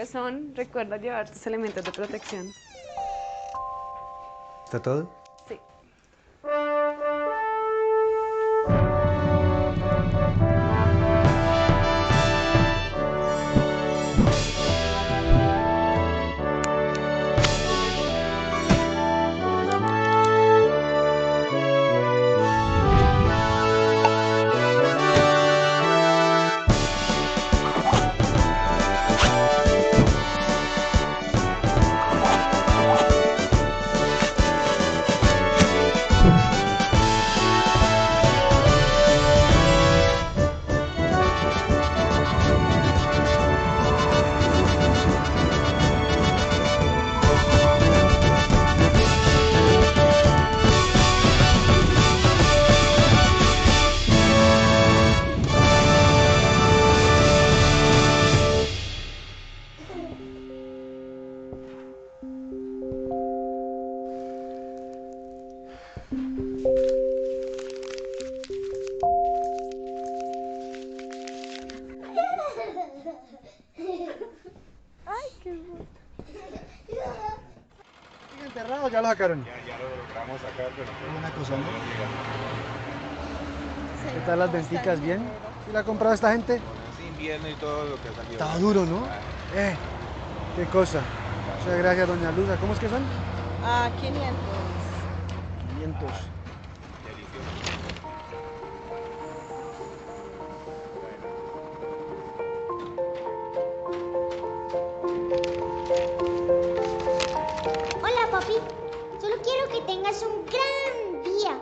medios son, recuerda llevar tus elementos de protección. ¿Está todo? Sí. Ay, qué bueno. ¿Sigue enterrado o ya lo sacaron? Ya lo logramos sacar, pero pues Buena cosa, ¿no? ¿Qué Señor, tal las ¿cómo está venticas? el ¿Bien? dinero? ¿Sí la ha comprado esta gente? con ese invierno y todo lo que ha salido. Estaba duro, ¿no? Ah, Qué cosa. Muchas gracias, doña Luza. ¿Cómo es que son? 500. 500. delicioso. Hola, papi. Solo quiero que tengas un gran día.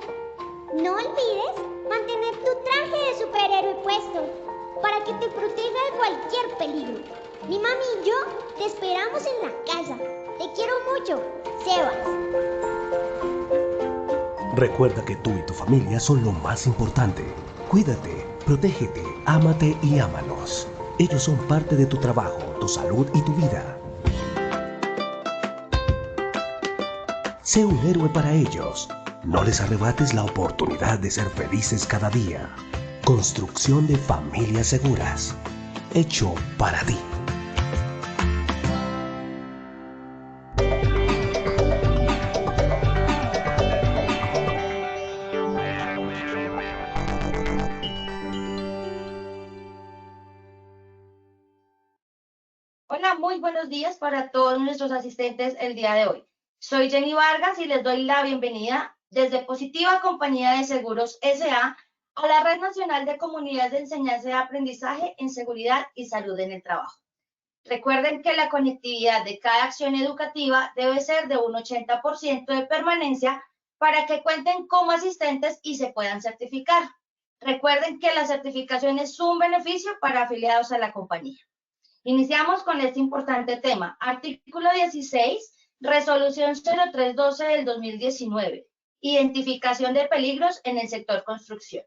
No olvides mantener tu traje de superhéroe puesto para que te proteja de cualquier peligro. Mi mami y yo te esperamos en la casa. Te quiero mucho, Sebas. Recuerda que tú y tu familia son lo más importante. Cuídate, protégete, ámate y ámalos. Ellos son parte de tu trabajo, tu salud y tu vida. Sé un héroe para ellos. No les arrebates la oportunidad de ser felices cada día. Construcción de familias seguras. Hecho para ti. Hola, muy buenos días para todos nuestros asistentes el día de hoy. Soy Jenny Vargas y les doy la bienvenida desde Positiva Compañía de Seguros S.A. a la Red Nacional de Comunidades de Enseñanza y Aprendizaje en Seguridad y Salud en el Trabajo. Recuerden que la conectividad de cada acción educativa debe ser de un 80% de permanencia para que cuenten como asistentes y se puedan certificar. Recuerden que la certificación es un beneficio para afiliados a la compañía. Iniciamos con este importante tema. Artículo 16, Resolución 0312 del 2019. Identificación de peligros en el sector construcción.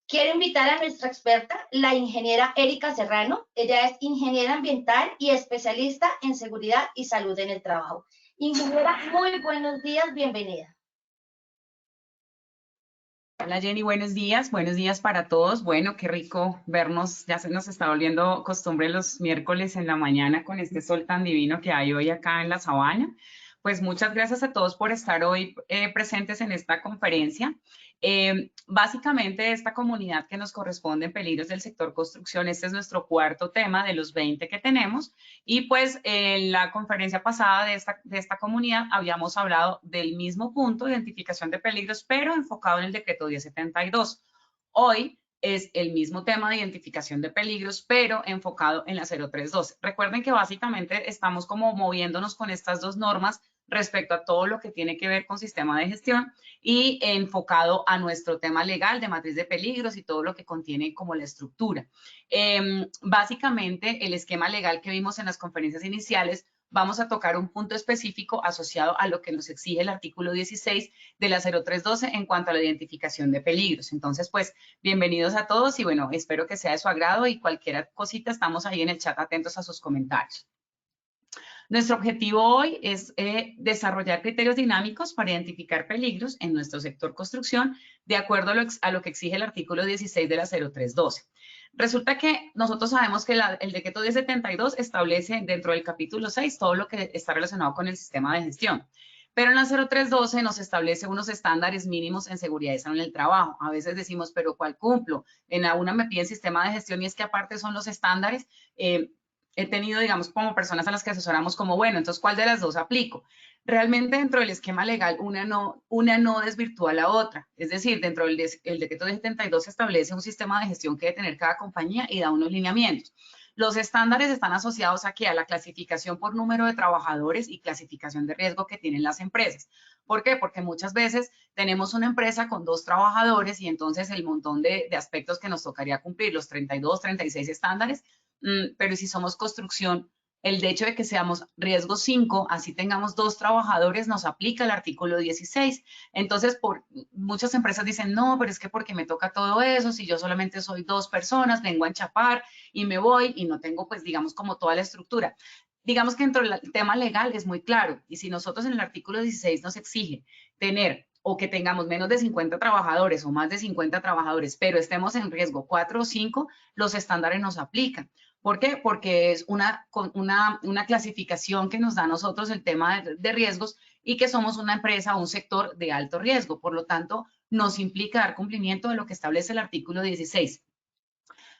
Quiero invitar a nuestra experta, la ingeniera Erika Serrano. Ella es ingeniera ambiental y especialista en seguridad y salud en el trabajo. Ingeniera, muy buenos días, bienvenida. Hola Jenny, buenos días para todos. Bueno, qué rico vernos, ya se nos está volviendo costumbre los miércoles en la mañana con este sol tan divino que hay hoy acá en la sabana. Pues muchas gracias a todos por estar hoy presentes en esta conferencia. Básicamente esta comunidad que nos corresponde en peligros del sector construcción, este es nuestro cuarto tema de los 20 que tenemos y pues en la conferencia pasada de esta comunidad habíamos hablado del mismo punto, identificación de peligros, pero enfocado en el decreto 1072. Hoy es el mismo tema de identificación de peligros, pero enfocado en la 0312. Recuerden que básicamente estamos como moviéndonos con estas dos normas respecto a todo lo que tiene que ver con sistema de gestión y enfocado a nuestro tema legal de matriz de peligros y todo lo que contiene como la estructura. Básicamente, el esquema legal que vimos en las conferencias iniciales, vamos a tocar un punto específico asociado a lo que nos exige el artículo 16 de la 0312 en cuanto a la identificación de peligros. Entonces, pues, bienvenidos a todos y bueno, espero que sea de su agrado y cualquier cosita estamos ahí en el chat atentos a sus comentarios. Nuestro objetivo hoy es desarrollar criterios dinámicos para identificar peligros en nuestro sector construcción de acuerdo a lo que exige el artículo 16 de la 0312. Resulta que nosotros sabemos que el decreto 1072 establece dentro del capítulo 6 todo lo que está relacionado con el sistema de gestión. Pero en la 0312 nos establece unos estándares mínimos en seguridad y salud en el trabajo. A veces decimos, pero ¿cuál cumplo? En la una me piden sistema de gestión y es que aparte son los estándares. He tenido, digamos, como personas a las que asesoramos como, bueno, entonces, ¿cuál de las dos aplico? Realmente dentro del esquema legal, una no desvirtúa la otra. Es decir, dentro del decreto de 72 se establece un sistema de gestión que debe tener cada compañía y da unos lineamientos. Los estándares están asociados aquí a la clasificación por número de trabajadores y clasificación de riesgo que tienen las empresas. ¿Por qué? Porque muchas veces tenemos una empresa con 2 trabajadores y entonces el montón de aspectos que nos tocaría cumplir, los 32, 36 estándares, pero si somos construcción, el hecho de que seamos riesgo 5, así tengamos 2 trabajadores, nos aplica el artículo 16. Entonces, muchas empresas dicen, no, pero es que porque me toca todo eso, si yo solamente soy 2 personas, vengo a enchapar y me voy y no tengo, pues, digamos, como toda la estructura. Digamos que dentro del tema legal es muy claro. Y si nosotros en el artículo 16 nos exige tener o que tengamos menos de 50 trabajadores o más de 50 trabajadores, pero estemos en riesgo 4 o 5, los estándares nos aplican. ¿Por qué? Porque es una clasificación que nos da a nosotros el tema de riesgos y que somos una empresa o un sector de alto riesgo. Por lo tanto, nos implica dar cumplimiento de lo que establece el artículo 16.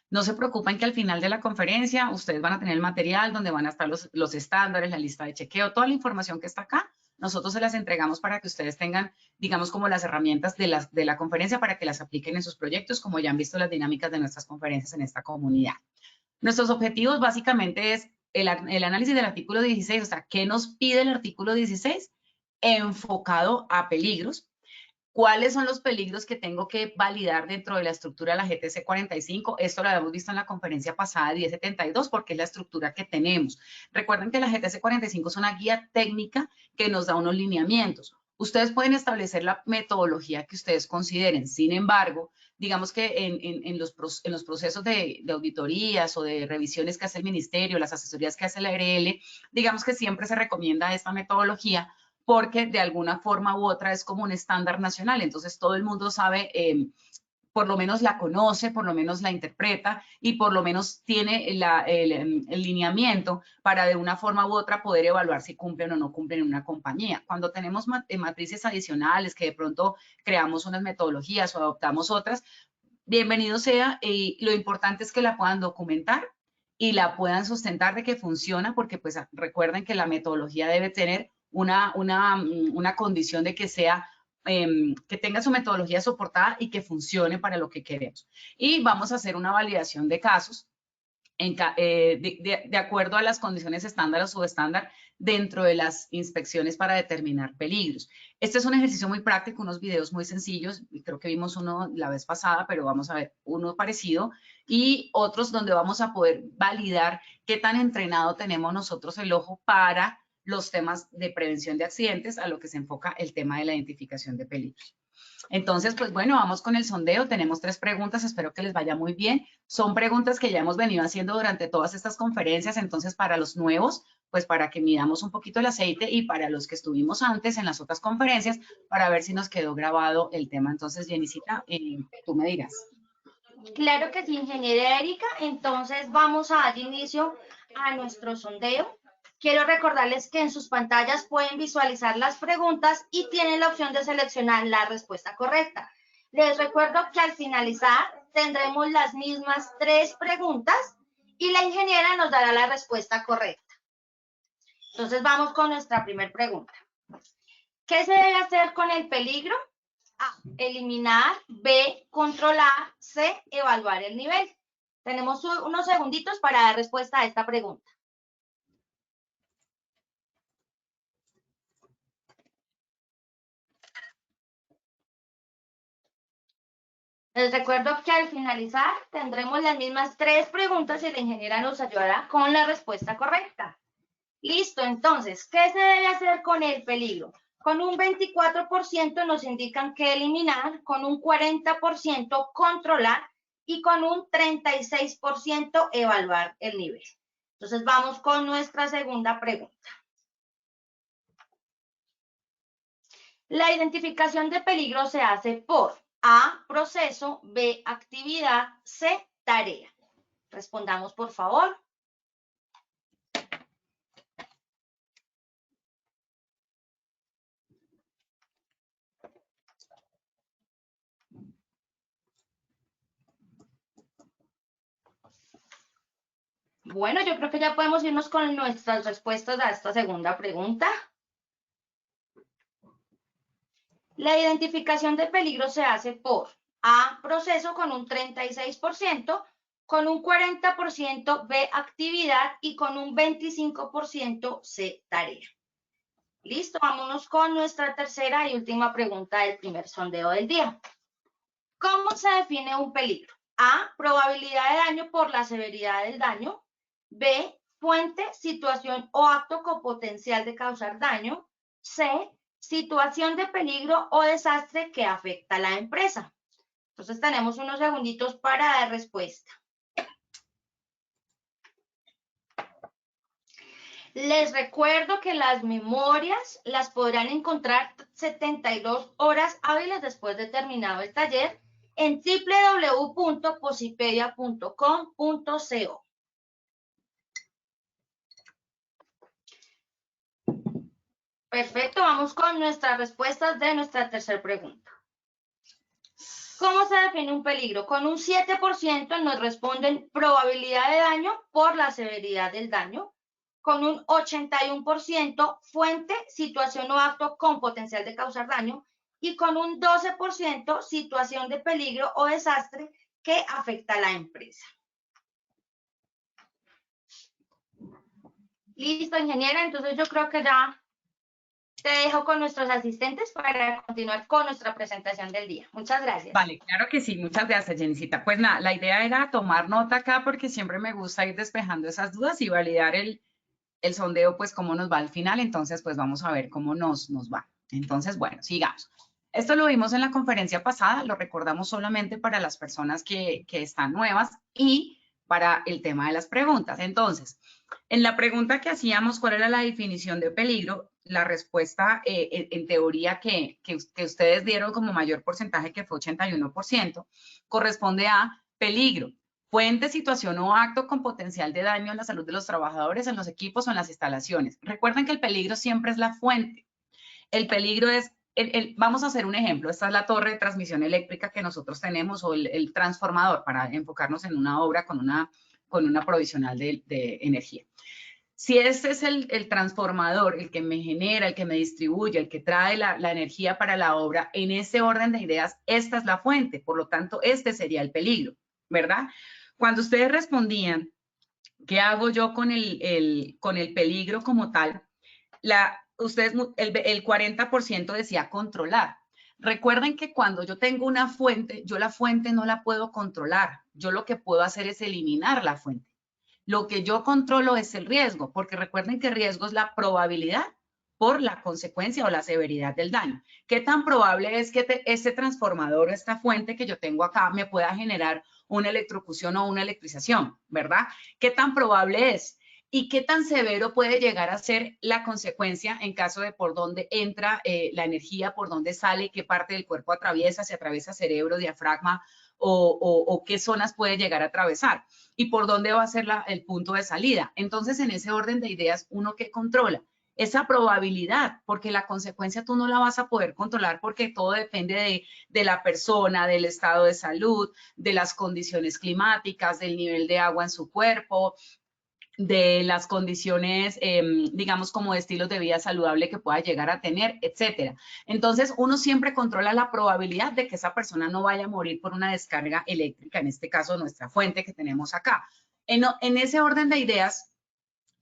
No se preocupen que al final de la conferencia ustedes van a tener el material donde van a estar los estándares, la lista de chequeo, toda la información que está acá. Nosotros se las entregamos para que ustedes tengan, digamos, como las herramientas de la conferencia para que las apliquen en sus proyectos, como ya han visto las dinámicas de nuestras conferencias en esta comunidad. Nuestros objetivos básicamente es el análisis del artículo 16, o sea, ¿qué nos pide el artículo 16? Enfocado a peligros. ¿Cuáles son los peligros que tengo que validar dentro de la estructura de la GTC 45? Esto lo habíamos visto en la conferencia pasada de 1072 porque es la estructura que tenemos. Recuerden que la GTC 45 es una guía técnica que nos da unos lineamientos. Ustedes pueden establecer la metodología que ustedes consideren. Sin embargo, digamos que en los procesos de auditorías o de revisiones que hace el ministerio, las asesorías que hace la ARL, digamos que siempre se recomienda esta metodología porque de alguna forma u otra es como un estándar nacional. Entonces, todo el mundo sabe, por lo menos la conoce, por lo menos la interpreta y por lo menos tiene el lineamiento para de una forma u otra poder evaluar si cumplen o no cumplen en una compañía. Cuando tenemos matrices adicionales, que de pronto creamos unas metodologías o adoptamos otras, bienvenido sea, y lo importante es que la puedan documentar y la puedan sustentar de que funciona, porque pues recuerden que la metodología debe tener una condición de que sea, que tenga su metodología soportada y que funcione para lo que queremos. Y vamos a hacer una validación de casos de acuerdo a las condiciones estándar o subestándar dentro de las inspecciones para determinar peligros. Este es un ejercicio muy práctico, unos videos muy sencillos, creo que vimos uno la vez pasada, pero vamos a ver uno parecido y otros donde vamos a poder validar qué tan entrenado tenemos nosotros el ojo para los temas de prevención de accidentes, a lo que se enfoca el tema de la identificación de peligros. Entonces, pues bueno, vamos con el sondeo. Tenemos 3 preguntas, espero que les vaya muy bien. Son preguntas que ya hemos venido haciendo durante todas estas conferencias, entonces para los nuevos, pues para que midamos un poquito el aceite y para los que estuvimos antes en las otras conferencias, para ver si nos quedó grabado el tema. Entonces, Jenicita, tú me dirás. Claro que sí, ingeniera Erika. Entonces vamos a dar inicio a nuestro sondeo. Quiero recordarles que en sus pantallas pueden visualizar las preguntas y tienen la opción de seleccionar la respuesta correcta. Les recuerdo que al finalizar tendremos las mismas 3 preguntas y la ingeniera nos dará la respuesta correcta. Entonces vamos con nuestra primera pregunta. ¿Qué se debe hacer con el peligro? A, eliminar. B, controlar. C, evaluar el nivel. Tenemos unos segunditos para dar respuesta a esta pregunta. Les recuerdo que al finalizar tendremos las mismas 3 preguntas y la ingeniera nos ayudará con la respuesta correcta. Listo, entonces, ¿qué se debe hacer con el peligro? Con un 24% nos indican que eliminar, con un 40% controlar y con un 36% evaluar el nivel. Entonces vamos con nuestra segunda pregunta. La identificación de peligro se hace por A, proceso, B, actividad, C, tarea. Respondamos, por favor. Bueno, yo creo que ya podemos irnos con nuestras respuestas a esta segunda pregunta. La identificación de peligro se hace por A, proceso con un 36%, con un 40% B, actividad y con un 25% C, tarea. Listo, vámonos con nuestra tercera y última pregunta del primer sondeo del día. ¿Cómo se define un peligro? A, probabilidad de daño por la severidad del daño. B, fuente, situación o acto con potencial de causar daño. C, situación de peligro o desastre que afecta a la empresa. Entonces tenemos unos segunditos para dar respuesta. Les recuerdo que las memorias las podrán encontrar 72 horas hábiles después de terminado el taller en www.posipedia.com.co. Perfecto, vamos con nuestras respuestas de nuestra tercera pregunta. ¿Cómo se define un peligro? Con un 7% nos responden probabilidad de daño por la severidad del daño. Con un 81% fuente, situación o acto con potencial de causar daño. Y con un 12% situación de peligro o desastre que afecta a la empresa. Listo, ingeniera. Entonces yo creo que ya te dejo con nuestros asistentes para continuar con nuestra presentación del día. Muchas gracias. Vale, claro que sí. Muchas gracias, Jenicita. Pues nada, la idea era tomar nota acá porque siempre me gusta ir despejando esas dudas y validar el sondeo, pues cómo nos va al final. Entonces, pues vamos a ver cómo nos va. Entonces, bueno, sigamos. Esto lo vimos en la conferencia pasada, lo recordamos solamente para las personas que están nuevas y para el tema de las preguntas. Entonces, en la pregunta que hacíamos, ¿cuál era la definición de peligro? La respuesta, en teoría, que ustedes dieron como mayor porcentaje, que fue 81%, corresponde a peligro, fuente, situación o acto con potencial de daño en la salud de los trabajadores, en los equipos o en las instalaciones. Recuerden que el peligro siempre es la fuente. El peligro es, vamos a hacer un ejemplo. Esta es la torre de transmisión eléctrica que nosotros tenemos o el transformador para enfocarnos en una obra con una provisional de energía. Si este es el transformador, el que me genera, el que me distribuye, el que trae la energía para la obra, en ese orden de ideas, esta es la fuente. Por lo tanto, este sería el peligro, ¿verdad? Cuando ustedes respondían, ¿qué hago yo con el peligro como tal? El 40% decía controlar. Recuerden que cuando yo tengo una fuente, yo la fuente no la puedo controlar. Yo lo que puedo hacer es eliminar la fuente. Lo que yo controlo es el riesgo, porque recuerden que riesgo es la probabilidad por la consecuencia o la severidad del daño. ¿Qué tan probable es que este transformador, esta fuente que yo tengo acá, me pueda generar una electrocución o una electrización, ¿verdad? ¿Qué tan probable es? ¿Y qué tan severo puede llegar a ser la consecuencia en caso de por dónde entra la energía, por dónde sale, qué parte del cuerpo atraviesa, si atraviesa cerebro, diafragma o qué zonas puede llegar a atravesar y por dónde va a ser el punto de salida? Entonces, en ese orden de ideas, ¿uno qué controla? Esa probabilidad, porque la consecuencia tú no la vas a poder controlar porque todo depende de la persona, del estado de salud, de las condiciones climáticas, del nivel de agua en su cuerpo, de las condiciones, digamos, como de estilos de vida saludable que pueda llegar a tener, etcétera. Entonces, uno siempre controla la probabilidad de que esa persona no vaya a morir por una descarga eléctrica, en este caso, nuestra fuente que tenemos acá. En ese orden de ideas,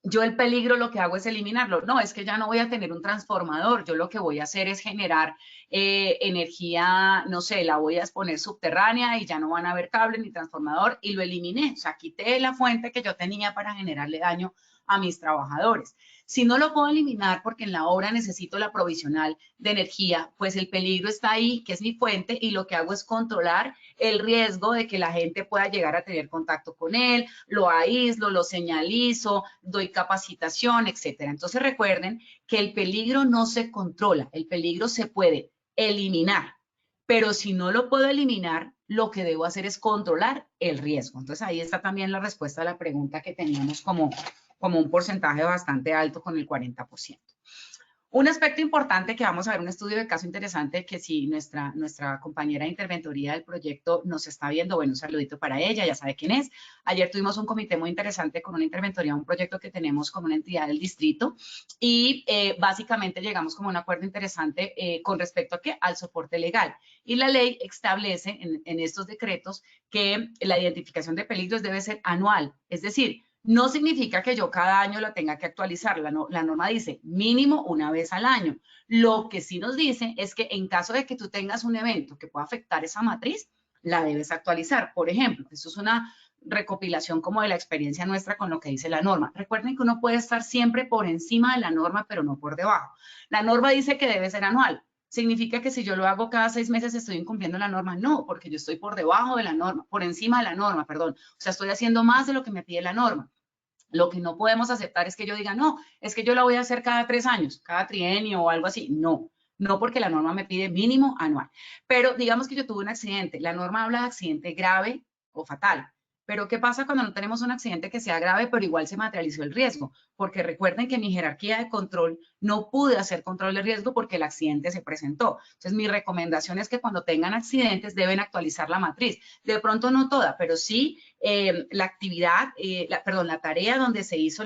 yo el peligro lo que hago es eliminarlo. No, es que ya no voy a tener un transformador. Yo lo que voy a hacer es generar energía, no sé, la voy a exponer subterránea y ya no van a haber cable ni transformador y lo eliminé. O sea, quité la fuente que yo tenía para generarle daño a mis trabajadores. Si no lo puedo eliminar porque en la obra necesito la provisional de energía, pues el peligro está ahí, que es mi fuente, y lo que hago es controlar el riesgo de que la gente pueda llegar a tener contacto con él, lo aíslo, lo señalizo, doy capacitación, etcétera. Entonces recuerden que el peligro no se controla, el peligro se puede eliminar, pero si no lo puedo eliminar, lo que debo hacer es controlar el riesgo. Entonces ahí está también la respuesta a la pregunta que teníamos como un porcentaje bastante alto con el 40%. Un aspecto importante que vamos a ver, un estudio de caso interesante que si nuestra compañera de interventoría del proyecto nos está viendo, bueno, un saludito para ella, ya sabe quién es. Ayer tuvimos un comité muy interesante con una interventoría, un proyecto que tenemos con una entidad del distrito y básicamente llegamos como a un acuerdo interesante con respecto a ¿qué? Al soporte legal. Y la ley establece en estos decretos que la identificación de peligros debe ser anual, es decir, no significa que yo cada año la tenga que actualizar. La norma dice mínimo una vez al año. Lo que sí nos dice es que en caso de que tú tengas un evento que pueda afectar esa matriz, la debes actualizar. Por ejemplo, esto es una recopilación como de la experiencia nuestra con lo que dice la norma. Recuerden que uno puede estar siempre por encima de la norma, pero no por debajo. La norma dice que debe ser anual. ¿Significa que si yo lo hago cada 6 meses estoy incumpliendo la norma? No, porque yo estoy por debajo de la norma, por encima de la norma, perdón. O sea, estoy haciendo más de lo que me pide la norma. Lo que no podemos aceptar es que yo diga, no, es que yo la voy a hacer cada 3 años, cada trienio o algo así. No, no porque la norma me pide mínimo anual. Pero digamos que yo tuve un accidente. La norma habla de accidente grave o fatal. Pero ¿qué pasa cuando no tenemos un accidente que sea grave, pero igual se materializó el riesgo? Porque recuerden que mi jerarquía de control no pude hacer control de riesgo porque el accidente se presentó. Entonces, mi recomendación es que cuando tengan accidentes deben actualizar la matriz. De pronto no toda, pero sí la actividad, la tarea donde se hizo,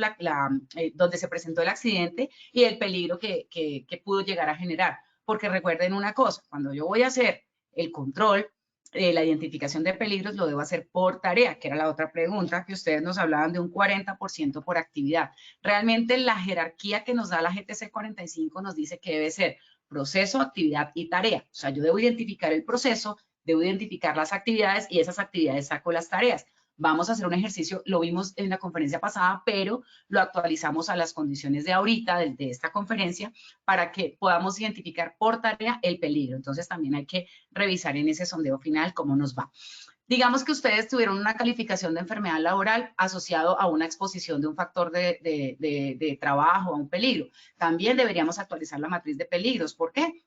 donde se presentó el accidente y el peligro que pudo llegar a generar. Porque recuerden una cosa, cuando yo voy a hacer el control, la identificación de peligros lo debo hacer por tarea, que era la otra pregunta, que ustedes nos hablaban de un 40% por actividad. Realmente la jerarquía que nos da la GTC 45 nos dice que debe ser proceso, actividad y tarea. O sea, yo debo identificar el proceso, debo identificar las actividades y esas actividades saco las tareas. Vamos a hacer un ejercicio, lo vimos en la conferencia pasada, pero lo actualizamos a las condiciones de ahorita, de esta conferencia, para que podamos identificar por tarea el peligro. Entonces también hay que revisar en ese sondeo final cómo nos va. Digamos que ustedes tuvieron una calificación de enfermedad laboral asociado a una exposición de un factor de trabajo, a un peligro. También deberíamos actualizar la matriz de peligros. ¿Por qué?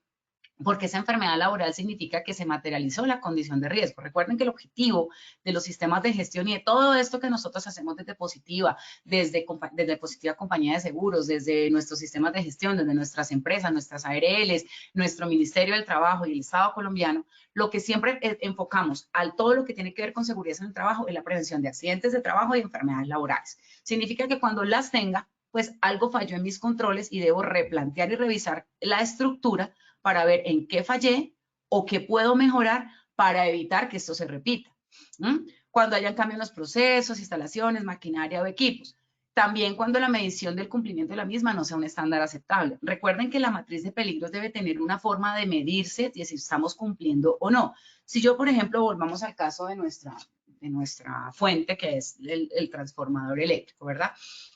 Porque esa enfermedad laboral significa que se materializó la condición de riesgo. Recuerden que el objetivo de los sistemas de gestión y de todo esto que nosotros hacemos desde Positiva, desde Positiva Compañía de Seguros, desde nuestros sistemas de gestión, desde nuestras empresas, nuestras ARLs, nuestro Ministerio del Trabajo y el Estado colombiano, lo que siempre enfocamos a todo lo que tiene que ver con seguridad en el trabajo es la prevención de accidentes de trabajo y enfermedades laborales. Significa que cuando las tenga, pues algo falló en mis controles y debo replantear y revisar la estructura para ver en qué fallé o qué puedo mejorar para evitar que esto se repita. Cuando hayan cambios en los procesos, instalaciones, maquinaria o equipos. También cuando la medición del cumplimiento de la misma no sea un estándar aceptable. Recuerden que la matriz de peligros debe tener una forma de medirse de si estamos cumpliendo o no. Si yo, por ejemplo, volvamos al caso de nuestra fuente, que es el transformador eléctrico, ¿verdad?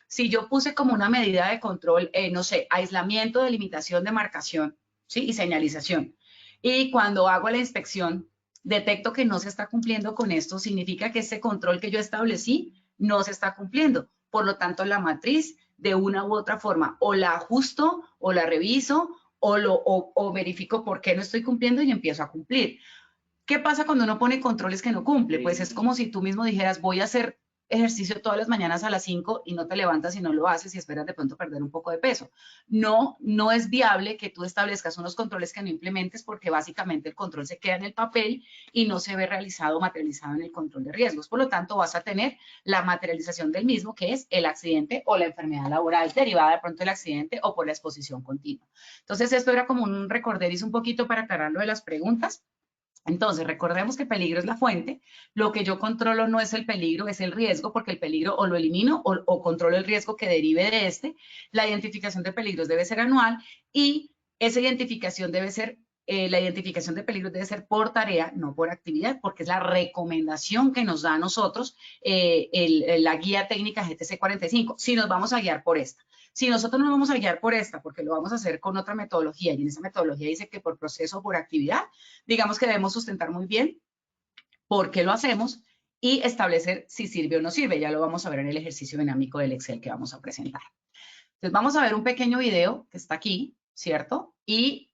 Si yo puse como una medida de control, no sé, aislamiento, delimitación, demarcación, ¿sí? Y señalización. Y cuando hago la inspección, detecto que no se está cumpliendo con esto, significa que ese control que yo establecí no se está cumpliendo. Por lo tanto, la matriz, de una u otra forma, o la ajusto, o la reviso, o verifico por qué no estoy cumpliendo y empiezo a cumplir. ¿Qué pasa cuando uno pone controles que no cumple? Pues es como si tú mismo dijeras, voy a hacer ejercicio todas las mañanas a las 5 y no te levantas y no lo haces y esperas de pronto perder un poco de peso. No es viable que tú establezcas unos controles que no implementes porque básicamente el control se queda en el papel y no se ve realizado o materializado en el control de riesgos. Por lo tanto, vas a tener la materialización del mismo, que es el accidente o la enfermedad laboral derivada de pronto del accidente o por la exposición continua. Entonces, esto era como un recorderis un poquito para aclarar lo de las preguntas. Entonces, recordemos que el peligro es la fuente. Lo que yo controlo no es el peligro, es el riesgo, porque el peligro o lo elimino o controlo el riesgo que derive de este. La identificación de peligros debe ser anual y esa identificación debe ser la identificación de peligros debe ser por tarea, no por actividad, porque es la recomendación que nos da a nosotros la guía técnica GTC 45, si nos vamos a guiar por esta. Si nosotros nos vamos a guiar por esta, porque lo vamos a hacer con otra metodología, y en esa metodología dice que por proceso o por actividad, digamos que debemos sustentar muy bien por qué lo hacemos y establecer si sirve o no sirve. Ya lo vamos a ver en el ejercicio dinámico del Excel que vamos a presentar. Entonces vamos a ver un pequeño video que está aquí, ¿cierto? Y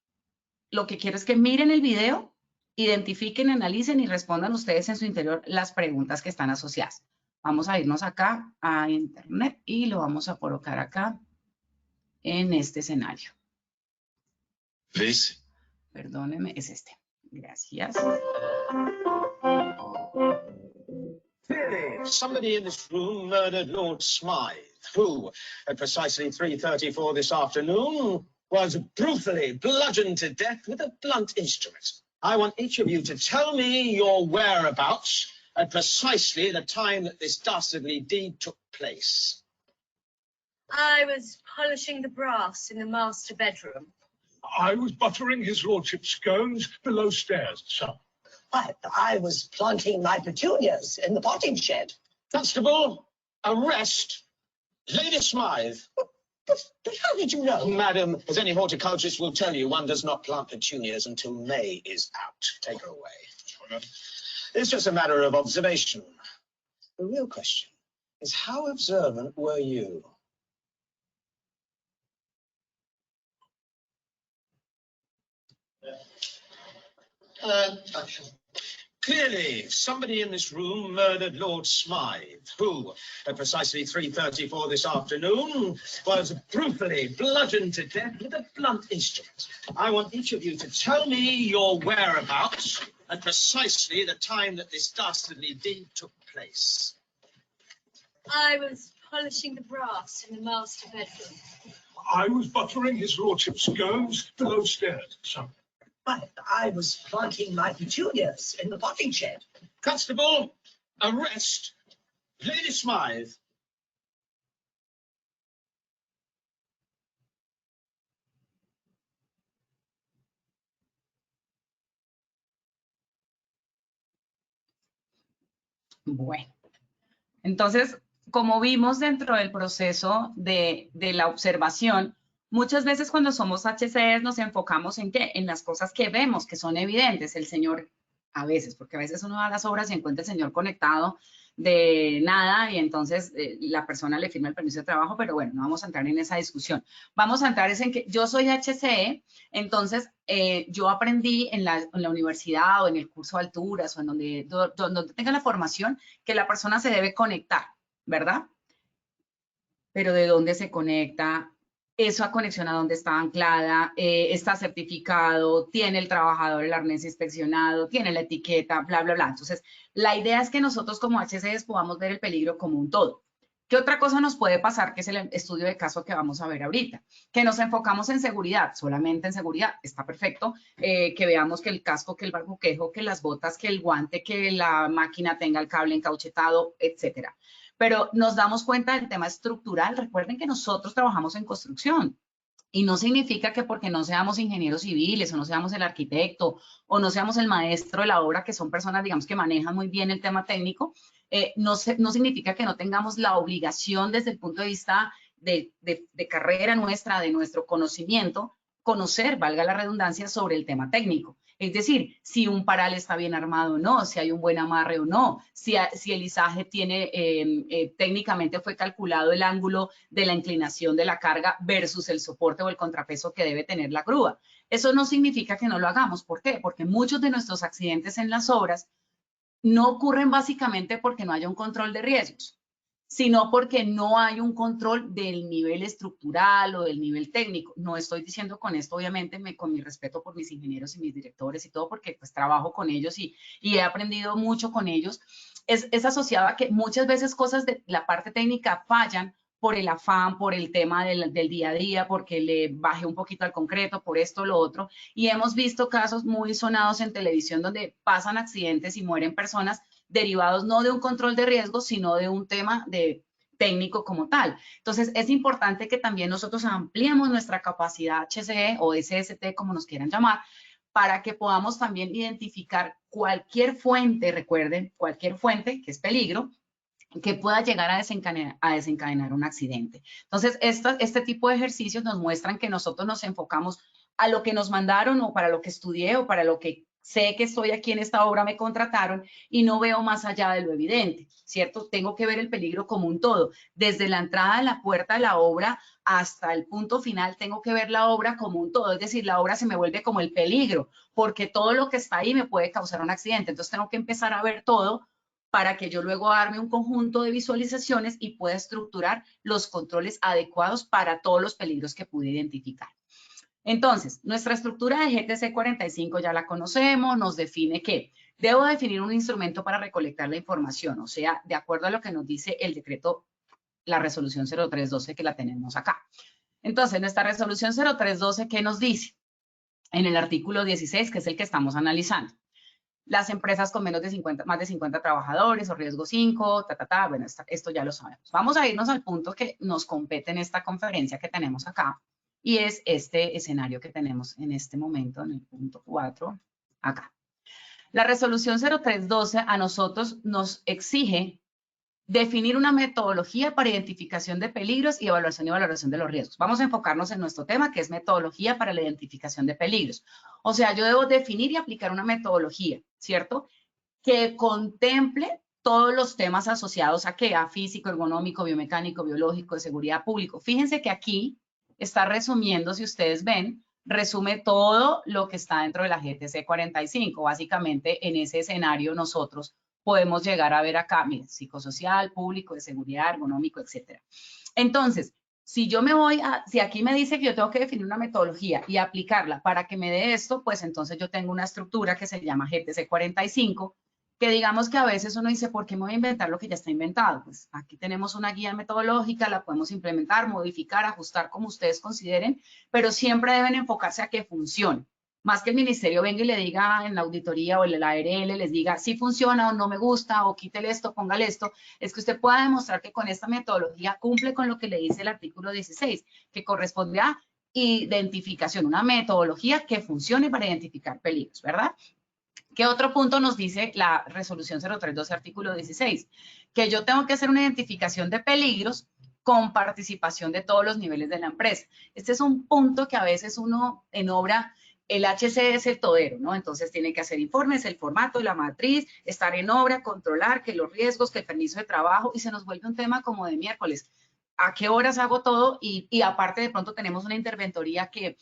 lo que quiero es que miren el video, identifiquen, analicen y respondan ustedes en su interior las preguntas que están asociadas. Vamos a irnos acá a Internet y lo vamos a colocar acá en este escenario. ¿Ves? Perdónenme, es este. Gracias. Somebody in this room murdered Lord Smythe, who, at precisely 3:34 this afternoon, was brutally bludgeoned to death with a blunt instrument. I want each of you to tell me your whereabouts at precisely the time that this dastardly deed took place. I was polishing the brass in the master bedroom. I was buttering his lordship's scones below stairs, sir. I was planting my petunias in the potting shed. Constable, arrest Lady Smythe. But how did you know? Madam, as any horticulturist will tell you, one does not plant petunias until May is out. Take her away. It's just a matter of observation. The real question is, how observant were you? Clearly, somebody in this room murdered Lord Smythe, who, at precisely 3:34 this afternoon, was brutally bludgeoned to death with a blunt instrument. I want each of you to tell me your whereabouts at precisely the time that this dastardly deed took place. I was polishing the brass in the master bedroom. I was buttering his lordship's scones below stairs, sir. I was planting my petunias in the potting shed. Constable, arrest Lady Smythe. Bueno, entonces, como vimos dentro del proceso de la observación, muchas veces cuando somos HCs nos enfocamos en ¿qué? En las cosas que vemos, que son evidentes. El señor, a veces, porque a veces uno va a las obras y encuentra el señor conectado de nada y entonces la persona le firma el permiso de trabajo, pero bueno, no vamos a entrar en esa discusión. Vamos a entrar en que yo soy HCE, entonces yo aprendí en la universidad o en el curso de alturas o en donde tenga la formación que la persona se debe conectar, ¿verdad? Pero ¿de dónde se conecta? Esa conexión a dónde está anclada, está certificado, tiene el trabajador el arnés inspeccionado, tiene la etiqueta, bla, bla, bla. Entonces, la idea es que nosotros como HCs podamos ver el peligro como un todo. ¿Qué otra cosa nos puede pasar? Que es el estudio de caso que vamos a ver ahorita. Que nos enfocamos en seguridad, solamente en seguridad, está perfecto. Que veamos que el casco, que el barbuquejo, que las botas, que el guante, que la máquina tenga el cable encauchetado, etcétera. Pero nos damos cuenta del tema estructural. Recuerden que nosotros trabajamos en construcción y no significa que porque no seamos ingenieros civiles o no seamos el arquitecto o no seamos el maestro de la obra, que son personas, digamos, que manejan muy bien el tema técnico, no significa que no tengamos la obligación desde el punto de vista de carrera nuestra, de nuestro conocimiento, conocer, valga la redundancia, sobre el tema técnico. Es decir, si un paral está bien armado o no, si hay un buen amarre o no, si el izaje tiene, técnicamente fue calculado el ángulo de la inclinación de la carga versus el soporte o el contrapeso que debe tener la grúa. Eso no significa que no lo hagamos. ¿Por qué? Porque muchos de nuestros accidentes en las obras no ocurren básicamente porque no haya un control de riesgos, sino porque no hay un control del nivel estructural o del nivel técnico. No estoy diciendo con esto, obviamente, con mi respeto por mis ingenieros y mis directores y todo, porque pues trabajo con ellos y he aprendido mucho con ellos. Es asociado a que muchas veces cosas de la parte técnica fallan por el afán, por el tema del día a día, porque le baje un poquito al concreto, por esto, lo otro. Y hemos visto casos muy sonados en televisión donde pasan accidentes y mueren personas derivados no de un control de riesgos, sino de un tema técnico como tal. Entonces, es importante que también nosotros ampliemos nuestra capacidad HCE o SST, como nos quieran llamar, para que podamos también identificar cualquier fuente, recuerden, cualquier fuente que es peligro, que pueda llegar a desencadenar un accidente. Entonces, este tipo de ejercicios nos muestran que nosotros nos enfocamos a lo que nos mandaron o para lo que estudié o para lo que sé que estoy aquí en esta obra me contrataron y no veo más allá de lo evidente, ¿cierto? Tengo que ver el peligro como un todo. Desde la entrada de la puerta de la obra hasta el punto final tengo que ver la obra como un todo. Es decir, la obra se me vuelve como el peligro porque todo lo que está ahí me puede causar un accidente. Entonces, tengo que empezar a ver todo para que yo luego arme un conjunto de visualizaciones y pueda estructurar los controles adecuados para todos los peligros que pude identificar. Entonces, nuestra estructura de GTC 45 ya la conocemos, nos define que debo definir un instrumento para recolectar la información, o sea, de acuerdo a lo que nos dice el decreto, la resolución 0312 que la tenemos acá. Entonces, nuestra resolución 0312, ¿qué nos dice? En el artículo 16, que es el que estamos analizando. Las empresas con más de 50 trabajadores o riesgo 5, bueno, esto ya lo sabemos. Vamos a irnos al punto que nos compete en esta conferencia que tenemos acá, y es este escenario que tenemos en este momento, en el punto 4, acá. La resolución 0312 a nosotros nos exige definir una metodología para identificación de peligros y valoración de los riesgos. Vamos a enfocarnos en nuestro tema, que es metodología para la identificación de peligros. O sea, yo debo definir y aplicar una metodología, ¿cierto? Que contemple todos los temas asociados a qué, a físico, ergonómico, biomecánico, biológico, de seguridad pública. Fíjense que aquí está resumiendo, si ustedes ven, resume todo lo que está dentro de la GTC 45. Básicamente, en ese escenario nosotros podemos llegar a ver acá, miren, psicosocial, público, de seguridad, ergonómico, etcétera. Entonces, si yo me voy si aquí me dice que yo tengo que definir una metodología y aplicarla para que me dé esto, pues entonces yo tengo una estructura que se llama GTC 45, que digamos que a veces uno dice, ¿por qué me voy a inventar lo que ya está inventado? Pues aquí tenemos una guía metodológica, la podemos implementar, modificar, ajustar como ustedes consideren, pero siempre deben enfocarse a que funcione. Más que el ministerio venga y le diga en la auditoría o en la ARL, les diga si funciona o no me gusta o quítele esto, póngale esto, es que usted pueda demostrar que con esta metodología cumple con lo que le dice el artículo 16, que corresponde a identificación, una metodología que funcione para identificar peligros, ¿verdad? ¿Qué otro punto nos dice la resolución 0312, artículo 16? Que yo tengo que hacer una identificación de peligros con participación de todos los niveles de la empresa. Este es un punto que a veces uno en obra, el HC es el todero, ¿no? Entonces tiene que hacer informes, el formato, la matriz, estar en obra, controlar que los riesgos, que el permiso de trabajo, y se nos vuelve un tema como de miércoles. ¿A qué horas hago todo? Y aparte de pronto tenemos una interventoría que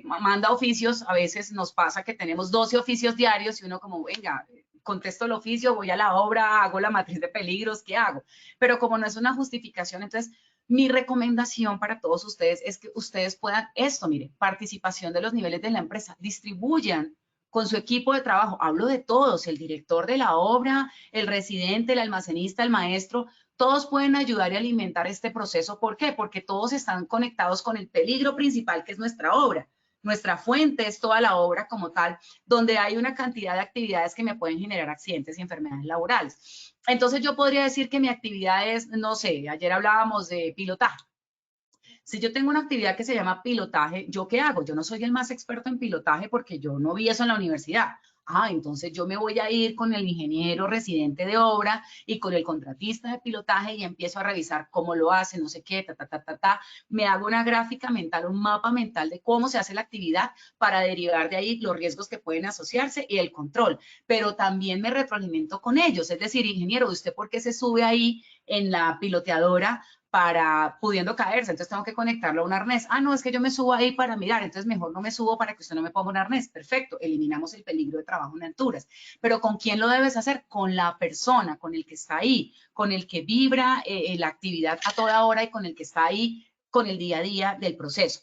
manda oficios. A veces nos pasa que tenemos 12 oficios diarios y uno como, venga, contesto el oficio, voy a la obra, hago la matriz de peligros, ¿qué hago? Pero como no es una justificación, entonces mi recomendación para todos ustedes es que ustedes puedan esto, mire, participación de los niveles de la empresa, distribuyan con su equipo de trabajo, hablo de todos, el director de la obra, el residente, el almacenista, el maestro, todos pueden ayudar y alimentar este proceso. ¿Por qué? Porque todos están conectados con el peligro principal, que es nuestra obra. Nuestra fuente es toda la obra como tal, donde hay una cantidad de actividades que me pueden generar accidentes y enfermedades laborales. Entonces yo podría decir que mi actividad es, no sé, ayer hablábamos de pilotaje. Si yo tengo una actividad que se llama pilotaje, ¿yo qué hago? Yo no soy el más experto en pilotaje porque yo no vi eso en la universidad. Entonces yo me voy a ir con el ingeniero residente de obra y con el contratista de pilotaje y empiezo a revisar cómo lo hace, no sé qué, Me hago una gráfica mental, un mapa mental de cómo se hace la actividad para derivar de ahí los riesgos que pueden asociarse y el control. Pero también me retroalimento con ellos. Es decir, ingeniero, ¿usted por qué se sube ahí en la piloteadora pudiendo caerse? Entonces tengo que conectarlo a un arnés. No, es que yo me subo ahí para mirar, entonces mejor no me subo para que usted no me ponga un arnés. Perfecto, eliminamos el peligro de trabajo en alturas. Pero ¿con quién lo debes hacer? Con la persona, con el que está ahí, con el que vibra la actividad a toda hora y con el que está ahí con el día a día del proceso.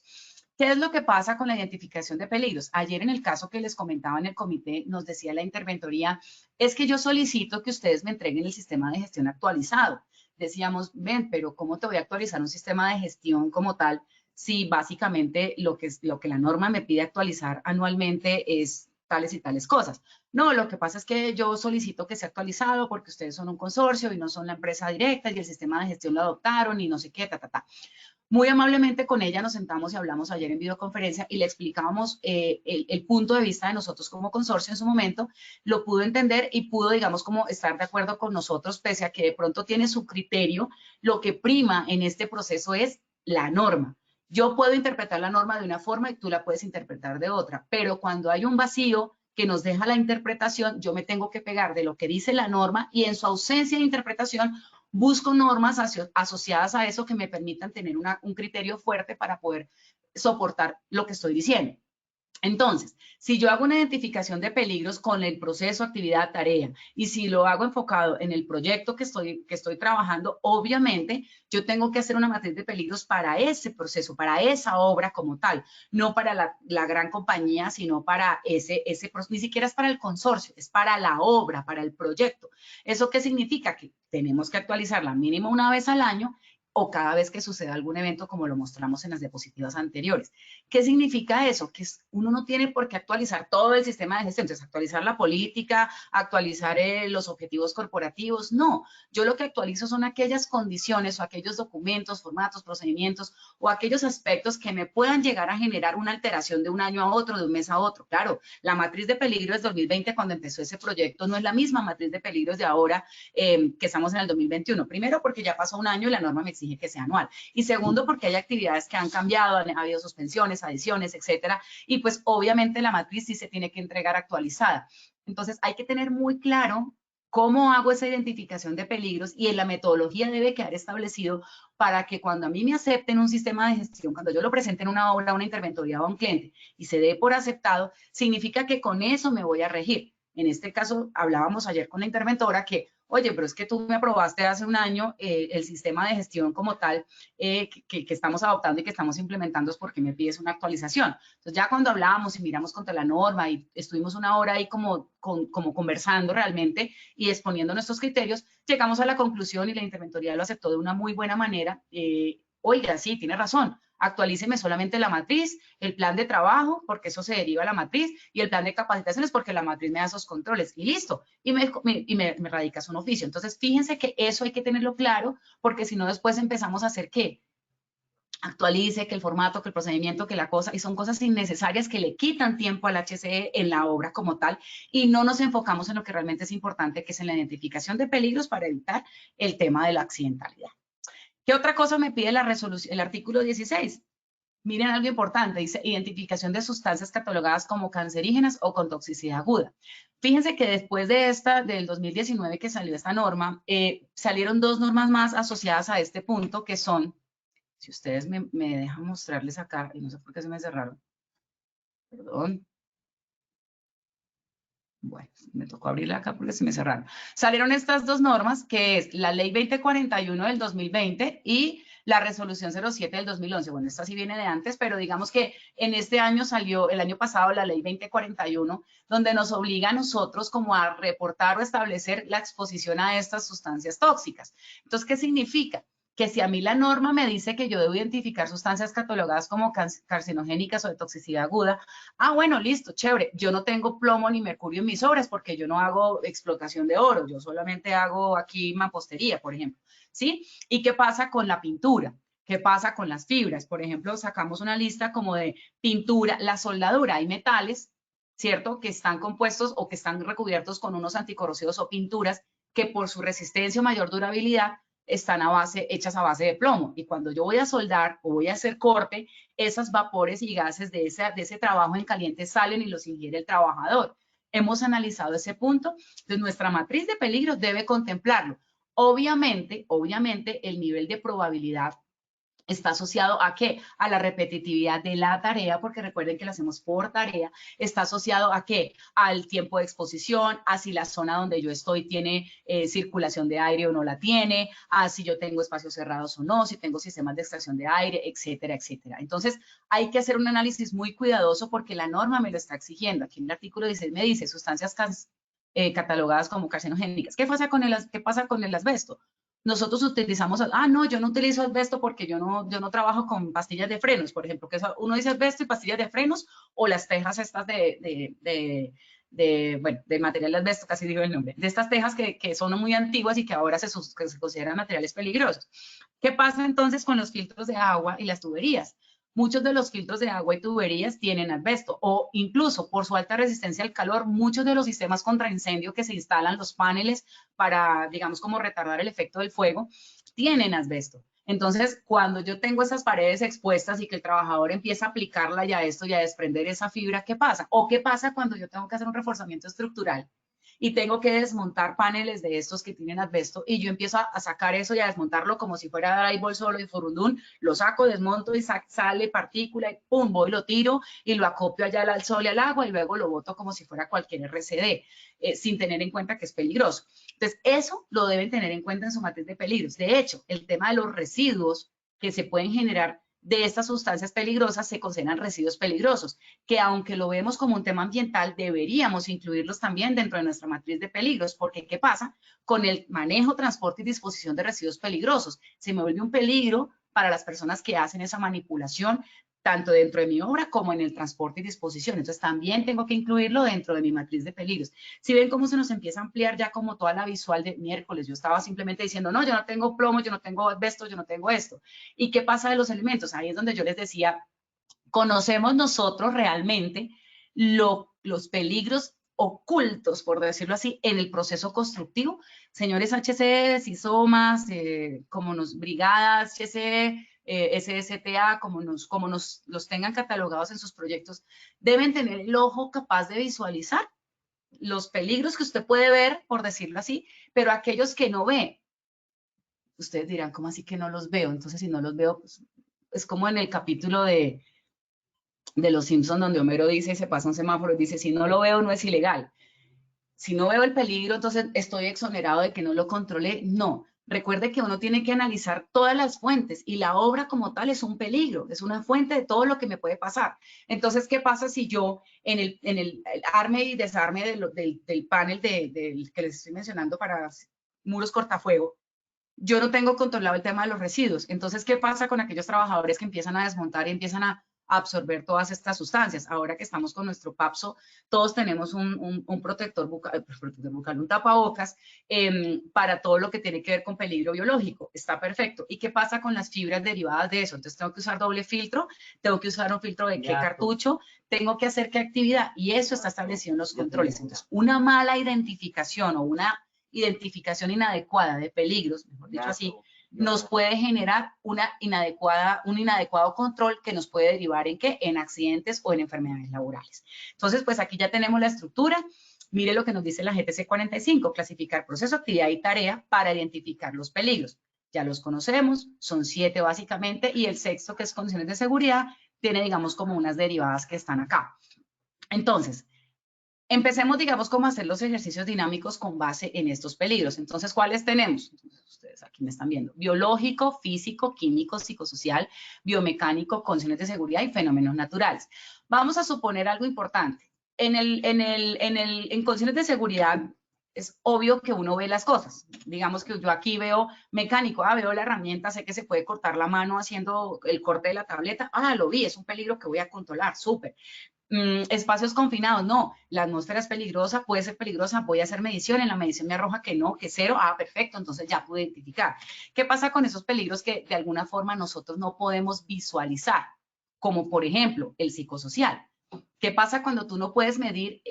¿Qué es lo que pasa con la identificación de peligros? Ayer en el caso que les comentaba en el comité, nos decía la interventoría, es que yo solicito que ustedes me entreguen el sistema de gestión actualizado. Decíamos, ven, pero ¿cómo te voy a actualizar un sistema de gestión como tal si básicamente lo que la norma me pide actualizar anualmente es tales y tales cosas? No, lo que pasa es que yo solicito que sea actualizado porque ustedes son un consorcio y no son la empresa directa y el sistema de gestión lo adoptaron y no sé qué, Muy amablemente con ella nos sentamos y hablamos ayer en videoconferencia y le explicábamos el punto de vista de nosotros como consorcio en su momento, lo pudo entender y pudo, digamos, como estar de acuerdo con nosotros, pese a que de pronto tiene su criterio. Lo que prima en este proceso es la norma. Yo puedo interpretar la norma de una forma y tú la puedes interpretar de otra, pero cuando hay un vacío que nos deja la interpretación, yo me tengo que pegar de lo que dice la norma y en su ausencia de interpretación busco normas asociadas a eso que me permitan tener un criterio fuerte para poder soportar lo que estoy diciendo. Entonces, si yo hago una identificación de peligros con el proceso, actividad, tarea, y si lo hago enfocado en el proyecto que estoy trabajando, obviamente yo tengo que hacer una matriz de peligros para ese proceso, para esa obra como tal, no para la gran compañía, sino para ese ni siquiera es para el consorcio, es para la obra, para el proyecto. ¿Eso qué significa? Que tenemos que actualizarla mínimo una vez al año o cada vez que suceda algún evento como lo mostramos en las diapositivas anteriores. ¿Qué significa eso? Que uno no tiene por qué actualizar todo el sistema de gestión, entonces actualizar la política, actualizar los objetivos corporativos, no. Yo lo que actualizo son aquellas condiciones o aquellos documentos, formatos, procedimientos o aquellos aspectos que me puedan llegar a generar una alteración de un año a otro, de un mes a otro. Claro, la matriz de peligros de 2020 cuando empezó ese proyecto no es la misma matriz de peligros de ahora que estamos en el 2021. Primero porque ya pasó un año y la norma me exige que sea anual. Y segundo, porque hay actividades que han cambiado, ha habido suspensiones, adiciones, etcétera. Y pues obviamente la matriz sí se tiene que entregar actualizada. Entonces hay que tener muy claro cómo hago esa identificación de peligros y en la metodología debe quedar establecido para que cuando a mí me acepten un sistema de gestión, cuando yo lo presente en una obra, una interventoría o a un cliente y se dé por aceptado, significa que con eso me voy a regir. En este caso, hablábamos ayer con la interventora que oye, pero es que tú me aprobaste hace un año el sistema de gestión como tal que estamos adoptando y que estamos implementando, es porque me pides una actualización. Entonces ya cuando hablábamos y miramos contra la norma y estuvimos una hora ahí como conversando realmente y exponiendo nuestros criterios, llegamos a la conclusión y la interventoría lo aceptó de una muy buena manera. Oiga, sí, tiene razón. Actualíceme solamente la matriz, el plan de trabajo, porque eso se deriva a la matriz, y el plan de capacitaciones, porque la matriz me da esos controles, y listo, y me radicas un oficio. Entonces, fíjense que eso hay que tenerlo claro, porque si no, después empezamos a hacer ¿qué? Actualice, que el formato, que el procedimiento, que la cosa, y son cosas innecesarias que le quitan tiempo al HCE en la obra como tal, y no nos enfocamos en lo que realmente es importante, que es en la identificación de peligros para evitar el tema de la accidentalidad. ¿Qué otra cosa me pide la resolución, el artículo 16? Miren algo importante, dice identificación de sustancias catalogadas como cancerígenas o con toxicidad aguda. Fíjense que después de del 2019 que salió esta norma, salieron dos normas más asociadas a este punto que son, si ustedes me dejan mostrarles acá, y no sé por qué se me cerraron, perdón. Bueno, me tocó abrirla acá porque se me cerraron. Salieron estas dos normas, que es la Ley 2041 del 2020 y la Resolución 07 del 2011. Bueno, esta sí viene de antes, pero digamos que en este año salió, el año pasado, la Ley 2041, donde nos obliga a nosotros como a reportar o establecer la exposición a estas sustancias tóxicas. Entonces, ¿qué significa? Que si a mí la norma me dice que yo debo identificar sustancias catalogadas como carcinogénicas o de toxicidad aguda, bueno, listo, chévere, yo no tengo plomo ni mercurio en mis obras porque yo no hago explotación de oro, yo solamente hago aquí mampostería, por ejemplo, ¿sí? ¿Y qué pasa con la pintura? ¿Qué pasa con las fibras? Por ejemplo, sacamos una lista como de pintura, la soldadura, hay metales, ¿cierto? Que están compuestos o que están recubiertos con unos anticorrosivos o pinturas que por su resistencia o mayor durabilidad están hechas a base de plomo. Y cuando yo voy a soldar o voy a hacer corte, esos vapores y gases de ese trabajo en caliente salen y los ingiere el trabajador. Hemos analizado ese punto. Entonces, nuestra matriz de peligro debe contemplarlo. Obviamente, el nivel de probabilidad está asociado a ¿qué? A la repetitividad de la tarea, porque recuerden que la hacemos por tarea. Está asociado a ¿qué? Al tiempo de exposición, a si la zona donde yo estoy tiene circulación de aire o no la tiene, a si yo tengo espacios cerrados o no, si tengo sistemas de extracción de aire, etcétera, etcétera. Entonces, hay que hacer un análisis muy cuidadoso porque la norma me lo está exigiendo. Aquí en el artículo 16 me dice sustancias catalogadas como carcinogénicas. ¿Qué pasa con el asbesto? nosotros utilizamos, no, yo no utilizo asbesto porque yo no trabajo con pastillas de frenos, por ejemplo, que uno dice asbesto y pastillas de frenos, o las tejas estas bueno, de material de asbesto, casi digo el nombre, de estas tejas que son muy antiguas y que ahora que se consideran materiales peligrosos. ¿Qué pasa entonces con los filtros de agua y las tuberías? Muchos de los filtros de agua y tuberías tienen asbesto, o incluso por su alta resistencia al calor, muchos de los sistemas contra incendio que se instalan, los paneles para, digamos, como retardar el efecto del fuego, tienen asbesto. Entonces, cuando yo tengo esas paredes expuestas y que el trabajador empieza a aplicarla ya a esto y a desprender esa fibra, ¿qué pasa? ¿O qué pasa cuando yo tengo que hacer un reforzamiento estructural y tengo que desmontar paneles de estos que tienen asbesto y yo empiezo a sacar eso y a desmontarlo como si fuera drywall solo y furundún, lo saco, desmonto y sale partícula y pum, voy, lo tiro y lo acopio allá al sol y al agua y luego lo boto como si fuera cualquier RCD, sin tener en cuenta que es peligroso. Entonces, eso lo deben tener en cuenta en su matriz de peligros. De hecho, el tema de los residuos que se pueden generar de estas sustancias peligrosas se consideran residuos peligrosos, que aunque lo vemos como un tema ambiental, deberíamos incluirlos también dentro de nuestra matriz de peligros, porque ¿qué pasa? Con el manejo, transporte y disposición de residuos peligrosos, se me vuelve un peligro para las personas que hacen esa manipulación, tanto dentro de mi obra como en el transporte y disposición. Entonces, también tengo que incluirlo dentro de mi matriz de peligros. Si ven cómo se nos empieza a ampliar ya como toda la visual de miércoles, yo estaba simplemente diciendo, no, yo no tengo plomo, yo no tengo asbesto, yo no tengo esto. ¿Y qué pasa de los elementos? Ahí es donde yo les decía, conocemos nosotros realmente los peligros ocultos, por decirlo así, en el proceso constructivo. Señores HC, CISOMAS, brigadas HC, SSTA, como nos los tengan catalogados en sus proyectos, deben tener el ojo capaz de visualizar los peligros que usted puede ver, por decirlo así, pero aquellos que no ve, ustedes dirán, ¿cómo así que no los veo? Entonces, si no los veo, pues, es como en el capítulo de Los Simpsons, donde Homero dice, se pasa un semáforo y dice, si no lo veo, no es ilegal. Si no veo el peligro, entonces estoy exonerado de que no lo controlé. No. Recuerde que uno tiene que analizar todas las fuentes y la obra como tal es un peligro, es una fuente de todo lo que me puede pasar. Entonces, ¿qué pasa si yo en el arme y desarme del panel que les estoy mencionando para muros cortafuego, yo no tengo controlado el tema de los residuos? Entonces, ¿qué pasa con aquellos trabajadores que empiezan a desmontar y empiezan a absorber todas estas sustancias? Ahora que estamos con nuestro PAPSO, todos tenemos un protector bucal, un tapabocas para todo lo que tiene que ver con peligro biológico. Está perfecto. ¿Y qué pasa con las fibras derivadas de eso? Entonces, tengo que usar doble filtro, tengo que usar un filtro de qué cartucho, tengo que hacer qué actividad, y eso está establecido en los controles. Entonces, una mala identificación o una identificación inadecuada de peligros, mejor dicho así, nos puede generar un inadecuado control que nos puede derivar ¿en qué? En accidentes o en enfermedades laborales. Entonces, pues aquí ya tenemos la estructura. Mire lo que nos dice la GTC 45, clasificar proceso, actividad y tarea para identificar los peligros. Ya los conocemos, son 7 básicamente, y el sexto, que es condiciones de seguridad, tiene, digamos, como unas derivadas que están acá. Entonces, empecemos, digamos, cómo hacer los ejercicios dinámicos con base en estos peligros. Entonces, ¿cuáles tenemos? Ustedes aquí me están viendo. Biológico, físico, químico, psicosocial, biomecánico, condiciones de seguridad y fenómenos naturales. Vamos a suponer algo importante. En condiciones de seguridad es obvio que uno ve las cosas. Digamos que yo aquí veo mecánico, veo la herramienta, sé que se puede cortar la mano haciendo el corte de la tableta. Lo vi, es un peligro que voy a controlar, súper. Espacios confinados, no, la atmósfera es peligrosa, puede ser peligrosa, voy a hacer medición, en la medición me arroja que no, que 0, perfecto, entonces ya pude identificar. ¿Qué pasa con esos peligros que de alguna forma nosotros no podemos visualizar? Como por ejemplo, el psicosocial. ¿Qué pasa cuando tú no puedes medir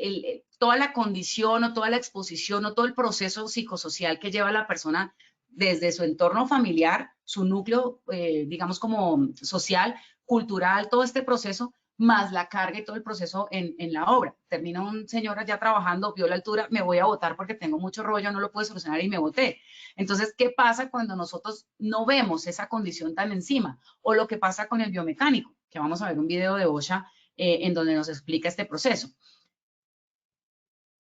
toda la condición o toda la exposición o todo el proceso psicosocial que lleva la persona desde su entorno familiar, su núcleo, digamos como social, cultural, todo este proceso, más la carga y todo el proceso en la obra? Termina un señor allá trabajando, vio la altura, me voy a botar porque tengo mucho rollo, no lo puedo solucionar y me boté. Entonces, ¿qué pasa cuando nosotros no vemos esa condición tan encima? O lo que pasa con el biomecánico, que vamos a ver un video de OSHA en donde nos explica este proceso.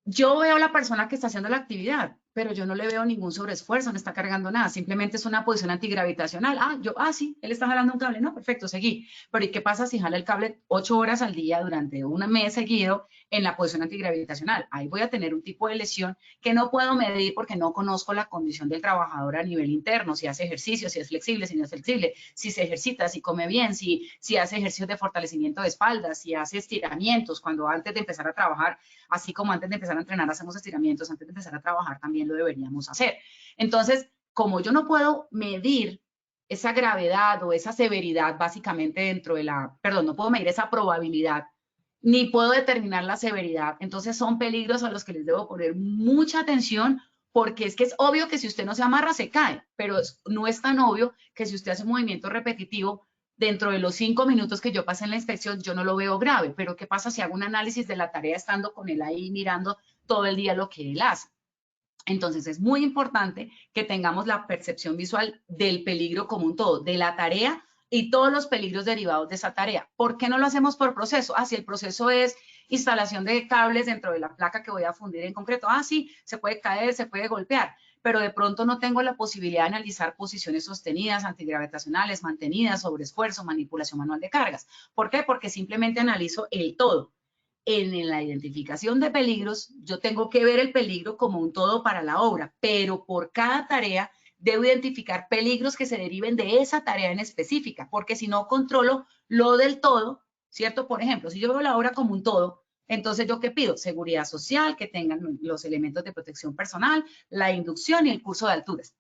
Yo veo a la persona que está haciendo la actividad, pero yo no le veo ningún sobreesfuerzo, no está cargando nada, simplemente es una posición antigravitacional. Sí, él está jalando un cable, no, perfecto, seguí. Pero ¿y qué pasa si jala el cable 8 horas al día durante un mes seguido en la posición antigravitacional? Ahí voy a tener un tipo de lesión que no puedo medir porque no conozco la condición del trabajador a nivel interno, si hace ejercicio, si es flexible, si no es flexible, si se ejercita, si come bien, si hace ejercicios de fortalecimiento de espaldas, si hace estiramientos, cuando antes de empezar a trabajar, así como antes de empezar a entrenar hacemos estiramientos, antes de empezar a trabajar también lo deberíamos hacer. Entonces, como yo no puedo medir esa gravedad o esa severidad básicamente dentro de no puedo medir esa probabilidad, ni puedo determinar la severidad, entonces son peligros a los que les debo poner mucha atención, porque es que es obvio que si usted no se amarra se cae, pero no es tan obvio que si usted hace un movimiento repetitivo, dentro de los 5 minutos que yo pasé en la inspección, yo no lo veo grave, pero ¿qué pasa si hago un análisis de la tarea estando con él ahí mirando todo el día lo que él hace? Entonces es muy importante que tengamos la percepción visual del peligro como un todo, de la tarea y todos los peligros derivados de esa tarea. ¿Por qué no lo hacemos por proceso? Si el proceso es instalación de cables dentro de la placa que voy a fundir en concreto, sí, se puede caer, se puede golpear, pero de pronto no tengo la posibilidad de analizar posiciones sostenidas, antigravitacionales, mantenidas, sobreesfuerzo, manipulación manual de cargas. ¿Por qué? Porque simplemente analizo el todo. En la identificación de peligros, yo tengo que ver el peligro como un todo para la obra, pero por cada tarea debo identificar peligros que se deriven de esa tarea en específica, porque si no controlo lo del todo, ¿cierto? Por ejemplo, si yo veo la obra como un todo, entonces ¿yo qué pido? Seguridad social, que tengan los elementos de protección personal, la inducción y el curso de alturas.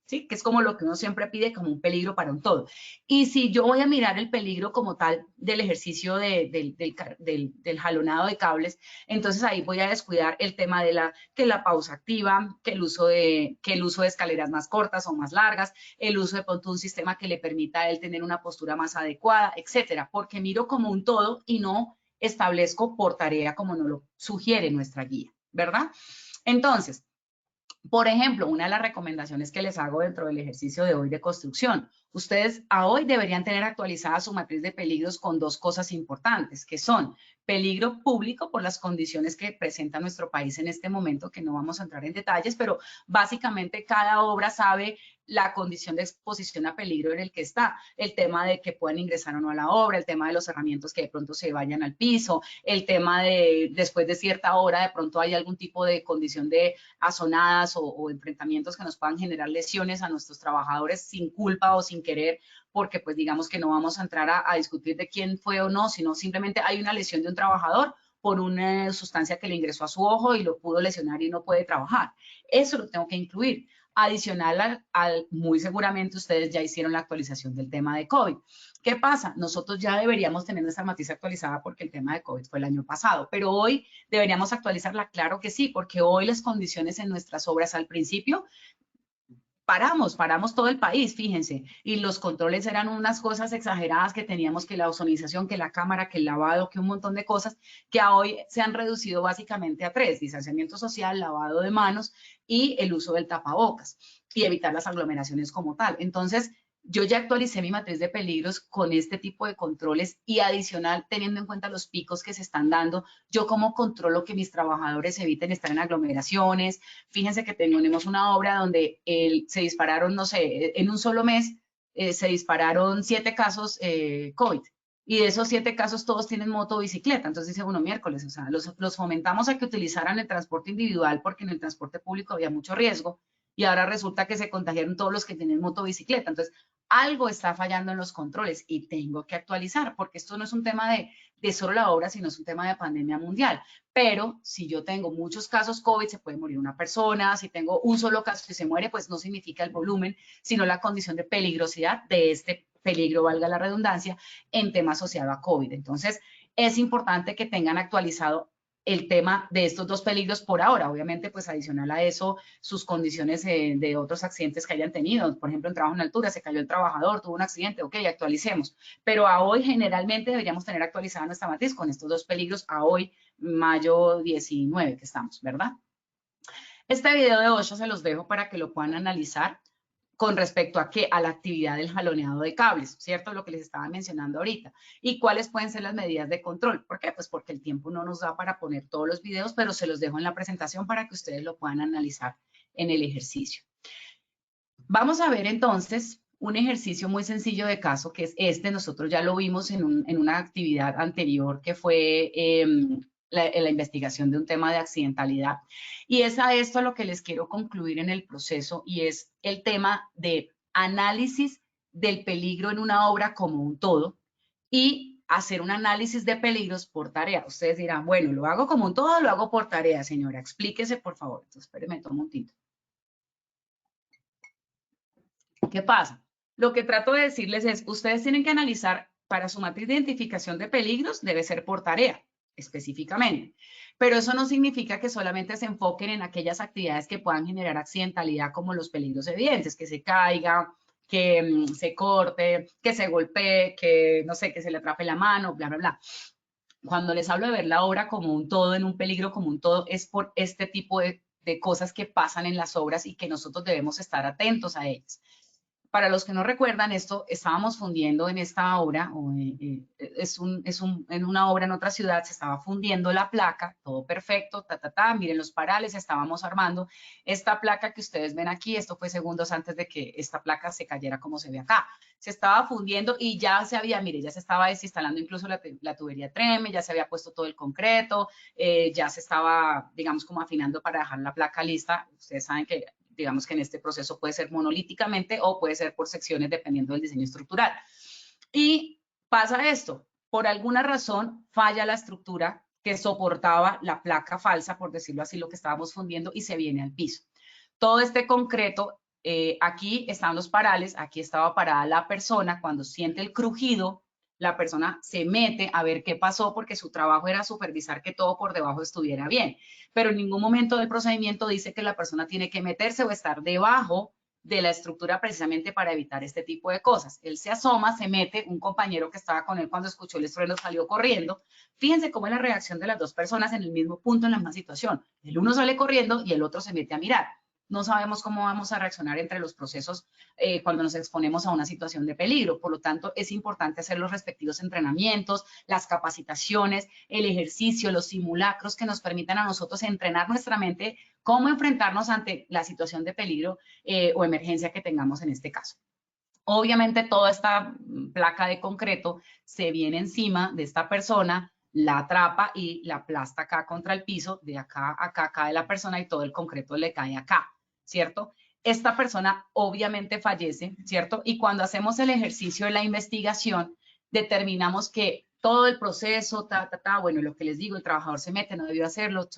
¿Sí? Que es como lo que uno siempre pide como un peligro para un todo. Y si yo voy a mirar el peligro como tal del ejercicio del jalonado de cables, entonces ahí voy a descuidar el tema de que la pausa activa, que el uso de escaleras más cortas o más largas, el uso de pronto un sistema que le permita a él tener una postura más adecuada, etcétera, porque miro como un todo y no establezco por tarea como nos lo sugiere nuestra guía, ¿verdad? Entonces, por ejemplo, una de las recomendaciones que les hago dentro del ejercicio de hoy de construcción, ustedes a hoy deberían tener actualizada su matriz de peligros con 2 cosas importantes, que son peligro público por las condiciones que presenta nuestro país en este momento, que no vamos a entrar en detalles, pero básicamente cada obra sabe la condición de exposición a peligro en el que está, el tema de que puedan ingresar o no a la obra, el tema de los herramientas que de pronto se vayan al piso, el tema de después de cierta hora de pronto hay algún tipo de condición de azonadas o enfrentamientos que nos puedan generar lesiones a nuestros trabajadores sin culpa o sin querer, porque pues digamos que no vamos a entrar a discutir de quién fue o no, sino simplemente hay una lesión de un trabajador por una sustancia que le ingresó a su ojo y lo pudo lesionar y no puede trabajar. Eso lo tengo que incluir. Adicional muy seguramente ustedes ya hicieron la actualización del tema de COVID. ¿Qué pasa? Nosotros ya deberíamos tener nuestra matriz actualizada porque el tema de COVID fue el año pasado, pero hoy deberíamos actualizarla, claro que sí, porque hoy las condiciones en nuestras obras al principio paramos todo el país, fíjense, y los controles eran unas cosas exageradas que teníamos, que la ozonización, que la cámara, que el lavado, que un montón de cosas que a hoy se han reducido básicamente a 3, distanciamiento social, lavado de manos y el uso del tapabocas y evitar las aglomeraciones como tal. Entonces, yo ya actualicé mi matriz de peligros con este tipo de controles y adicional, teniendo en cuenta los picos que se están dando, yo como controlo que mis trabajadores eviten estar en aglomeraciones. Fíjense que tenemos una obra donde se dispararon, no sé, en un solo mes se dispararon 7 casos COVID. Y de esos 7 casos todos tienen moto o bicicleta. Entonces dice uno, miércoles, o sea, los fomentamos a que utilizaran el transporte individual porque en el transporte público había mucho riesgo. Y ahora resulta que se contagiaron todos los que tienen moto o bicicleta. Entonces, algo está fallando en los controles y tengo que actualizar, porque esto no es un tema de solo la obra, sino es un tema de pandemia mundial. Pero si yo tengo muchos casos COVID, se puede morir una persona. Si tengo un solo caso que se muere, pues no significa el volumen, sino la condición de peligrosidad de este peligro, valga la redundancia, en tema asociado a COVID. Entonces, es importante que tengan actualizado el tema de estos 2 peligros por ahora. Obviamente, pues adicional a eso, sus condiciones de otros accidentes que hayan tenido. Por ejemplo, en trabajo en altura, se cayó el trabajador, tuvo un accidente, ok, actualicemos. Pero a hoy, generalmente, deberíamos tener actualizada nuestra matriz con estos 2 peligros a hoy, mayo 19 que estamos, ¿verdad? Este video de 8 se los dejo para que lo puedan analizar con respecto a qué, a la actividad del jaloneado de cables, ¿cierto? Lo que les estaba mencionando ahorita. ¿Y cuáles pueden ser las medidas de control? ¿Por qué? Pues porque el tiempo no nos da para poner todos los videos, pero se los dejo en la presentación para que ustedes lo puedan analizar en el ejercicio. Vamos a ver entonces un ejercicio muy sencillo de caso, que es este. Nosotros ya lo vimos en una actividad anterior, que fue la investigación de un tema de accidentalidad. Y es a esto lo que les quiero concluir en el proceso, y es el tema de análisis del peligro en una obra como un todo y hacer un análisis de peligros por tarea. Ustedes dirán, bueno, ¿lo hago como un todo o lo hago por tarea, señora? Explíquese, por favor. Entonces, espérenme, tomo un tinto. ¿Qué pasa? Lo que trato de decirles es, ustedes tienen que analizar, para su matriz de identificación de peligros, debe ser por tarea, específicamente. Pero eso no significa que solamente se enfoquen en aquellas actividades que puedan generar accidentalidad, como los peligros evidentes, que se caiga, que se corte, que se golpee, que no sé, que se le atrape la mano, bla, bla, bla. Cuando les hablo de ver la obra como un todo, en un peligro como un todo, es por este tipo de cosas que pasan en las obras y que nosotros debemos estar atentos a ellas. Para los que no recuerdan esto, estábamos fundiendo en esta obra, en una obra en otra ciudad, se estaba fundiendo la placa, todo perfecto, miren los parales, estábamos armando esta placa que ustedes ven aquí. Esto fue segundos antes de que esta placa se cayera como se ve acá. Se estaba fundiendo y ya se había, mire, ya se estaba desinstalando incluso la tubería treme, ya se había puesto todo el concreto, ya se estaba, digamos, como afinando para dejar la placa lista. Ustedes saben que digamos que en este proceso puede ser monolíticamente o puede ser por secciones dependiendo del diseño estructural. Y pasa esto, por alguna razón falla la estructura que soportaba la placa falsa, por decirlo así, lo que estábamos fundiendo, y se viene al piso. Todo este concreto, aquí están los parales, aquí estaba parada la persona. Cuando siente el crujido, la persona se mete a ver qué pasó, porque su trabajo era supervisar que todo por debajo estuviera bien. Pero en ningún momento del procedimiento dice que la persona tiene que meterse o estar debajo de la estructura precisamente para evitar este tipo de cosas. Él se asoma, se mete, un compañero que estaba con él cuando escuchó el estruendo salió corriendo. Fíjense cómo es la reacción de las dos personas en el mismo punto, en la misma situación. El uno sale corriendo y el otro se mete a mirar. No sabemos cómo vamos a reaccionar entre los procesos cuando nos exponemos a una situación de peligro. Por lo tanto, es importante hacer los respectivos entrenamientos, las capacitaciones, el ejercicio, los simulacros que nos permitan a nosotros entrenar nuestra mente cómo enfrentarnos ante la situación de peligro o emergencia que tengamos en este caso. Obviamente, toda esta placa de concreto se viene encima de esta persona, la atrapa y la aplasta acá contra el piso. De acá a acá cae la persona y todo el concreto le cae acá, ¿cierto? Esta persona obviamente fallece, ¿cierto? Y cuando hacemos el ejercicio de la investigación, determinamos que todo el proceso, bueno, lo que les digo, el trabajador se mete, no debió hacerlo,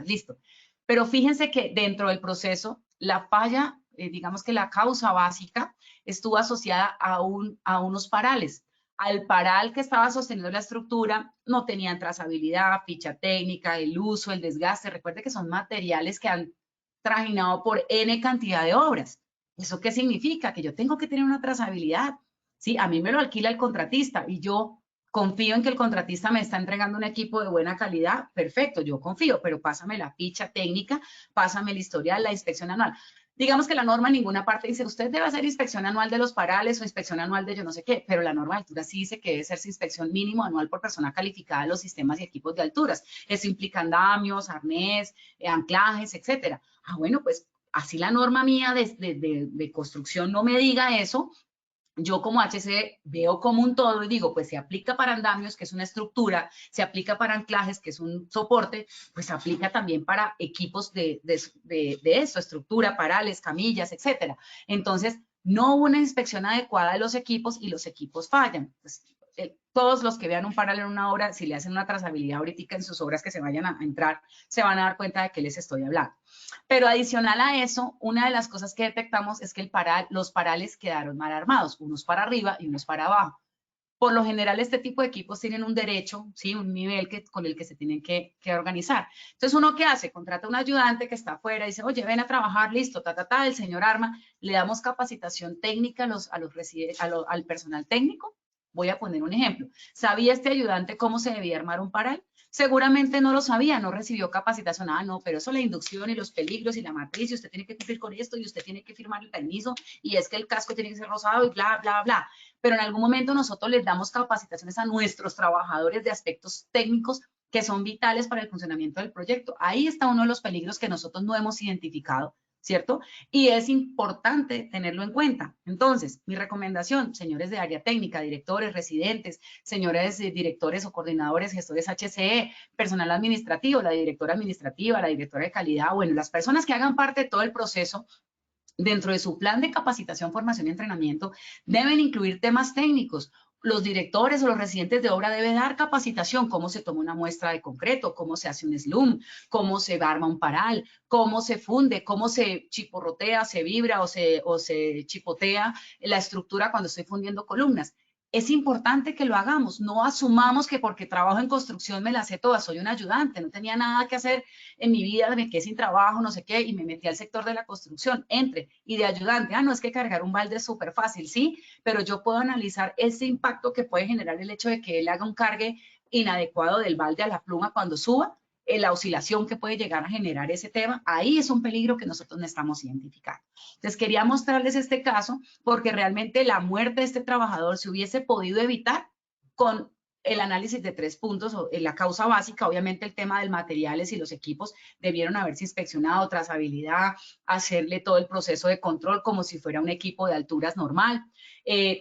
listo. Pero fíjense que dentro del proceso, la falla, digamos que la causa básica, estuvo asociada a unos parales. Al paral que estaba sosteniendo la estructura no tenían trazabilidad, ficha técnica, el uso, el desgaste. Recuerde que son materiales que han trajinado por N cantidad de obras. ¿Eso qué significa? Que yo tengo que tener una trazabilidad. Sí, a mí me lo alquila el contratista y yo confío en que el contratista me está entregando un equipo de buena calidad. Perfecto, yo confío, pero pásame la ficha técnica, pásame el historial, la inspección anual. Digamos que la norma en ninguna parte dice, usted debe hacer inspección anual de los parales o inspección anual de yo no sé qué, pero la norma de altura sí dice que debe hacerse inspección mínimo anual por persona calificada de los sistemas y equipos de alturas. Eso implica andamios, arnés, anclajes, etcétera. Ah, bueno, pues así la norma mía de construcción no me diga eso. Yo como HC veo como un todo y digo, pues se aplica para andamios, que es una estructura, se aplica para anclajes, que es un soporte, pues se aplica también para equipos de eso, estructura, parales, camillas, etcétera. Entonces, no hubo una inspección adecuada de los equipos y los equipos fallan. Pues, todos los que vean un paral en una obra, si le hacen una trazabilidad ahorita en sus obras que se vayan a entrar, se van a dar cuenta de qué les estoy hablando. Pero adicional a eso, una de las cosas que detectamos es que los parales quedaron mal armados, unos para arriba y unos para abajo. Por lo general, este tipo de equipos tienen un derecho, ¿sí? Un nivel con el que se tienen que organizar. Entonces, ¿uno qué hace? Contrata un ayudante que está afuera y dice, oye, ven a trabajar, listo, el señor arma. Le damos capacitación técnica al personal técnico. Voy a poner un ejemplo. ¿Sabía este ayudante cómo se debía armar un paral? Seguramente no lo sabía, no recibió capacitación. Ah, no, pero eso la inducción y los peligros y la matriz, y usted tiene que cumplir con esto y usted tiene que firmar el permiso y es que el casco tiene que ser rosado y bla, bla, bla. Pero en algún momento nosotros les damos capacitaciones a nuestros trabajadores de aspectos técnicos que son vitales para el funcionamiento del proyecto. Ahí está uno de los peligros que nosotros no hemos identificado ¿cierto? Y es importante tenerlo en cuenta. Entonces, mi recomendación, señores de área técnica, directores, residentes, señores directores o coordinadores, gestores HCE, personal administrativo, la directora administrativa, la directora de calidad, bueno, las personas que hagan parte de todo el proceso, dentro de su plan de capacitación, formación y entrenamiento, deben incluir temas técnicos. Los directores o los residentes de obra deben dar capacitación, cómo se toma una muestra de concreto, cómo se hace un slum, cómo se arma un paral, cómo se funde, cómo se chiporrotea, se vibra o se chipotea la estructura cuando estoy fundiendo columnas. Es importante que lo hagamos, no asumamos que porque trabajo en construcción me las sé todas, soy un ayudante, no tenía nada que hacer en mi vida, me quedé sin trabajo, no sé qué, y me metí al sector de la construcción, entre, y de ayudante, no es que cargar un balde es súper fácil, sí, pero yo puedo analizar ese impacto que puede generar el hecho de que él haga un cargue inadecuado del balde a la pluma cuando suba, la oscilación que puede llegar a generar ese tema, ahí es un peligro que nosotros necesitamos identificar. Entonces quería mostrarles este caso porque realmente la muerte de este trabajador se hubiese podido evitar con el análisis de 3 puntos, la causa básica, obviamente el tema de materiales y los equipos debieron haberse inspeccionado, trazabilidad, hacerle todo el proceso de control como si fuera un equipo de alturas normal.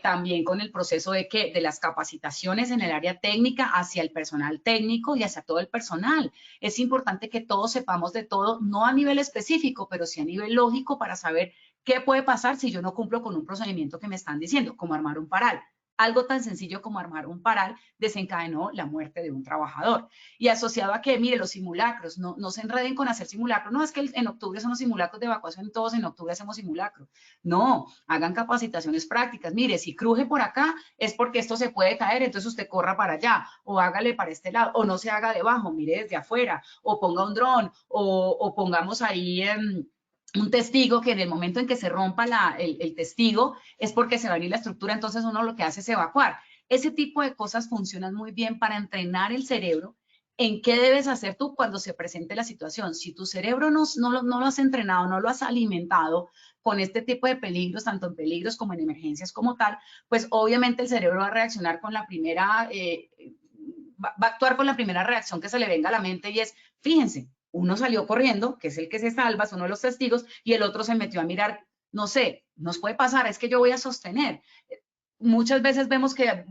También con el proceso de las capacitaciones en el área técnica hacia el personal técnico y hacia todo el personal. Es importante que todos sepamos de todo, no a nivel específico, pero sí a nivel lógico para saber qué puede pasar si yo no cumplo con un procedimiento que me están diciendo, como armar un paral. Algo tan sencillo como armar un paral desencadenó la muerte de un trabajador. Y asociado a que, mire, los simulacros, no se enreden con hacer simulacros. No, es que en octubre son los simulacros de evacuación, todos en octubre hacemos simulacros. No, hagan capacitaciones prácticas. Mire, si cruje por acá es porque esto se puede caer, entonces usted corra para allá, o hágale para este lado, o no se haga debajo, mire desde afuera, o ponga un dron, o pongamos ahí un testigo que en el momento en que se rompa el testigo es porque se va a venir la estructura, entonces uno lo que hace es evacuar. Ese tipo de cosas funcionan muy bien para entrenar el cerebro en qué debes hacer tú cuando se presente la situación. Si tu cerebro no lo has entrenado, no lo has alimentado con este tipo de peligros, tanto en peligros como en emergencias como tal, pues obviamente el cerebro va a reaccionar con la primera, va a actuar con la primera reacción que se le venga a la mente y es, fíjense, uno salió corriendo, que es el que se salva, es uno de los testigos, y el otro se metió a mirar, no sé, nos puede pasar, es que yo voy a sostener. Muchas veces vemos que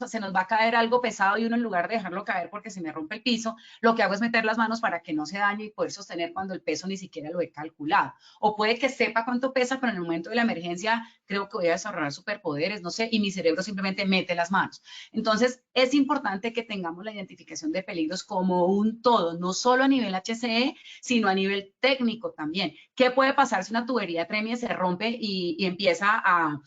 se nos va a caer algo pesado y uno en lugar de dejarlo caer porque se me rompe el piso, lo que hago es meter las manos para que no se dañe y poder sostener cuando el peso ni siquiera lo he calculado. O puede que sepa cuánto pesa, pero en el momento de la emergencia creo que voy a desarrollar superpoderes, no sé, y mi cerebro simplemente mete las manos. Entonces, es importante que tengamos la identificación de peligros como un todo, no solo a nivel HCE, sino a nivel técnico también. ¿Qué puede pasar si una tubería tremie se rompe y empieza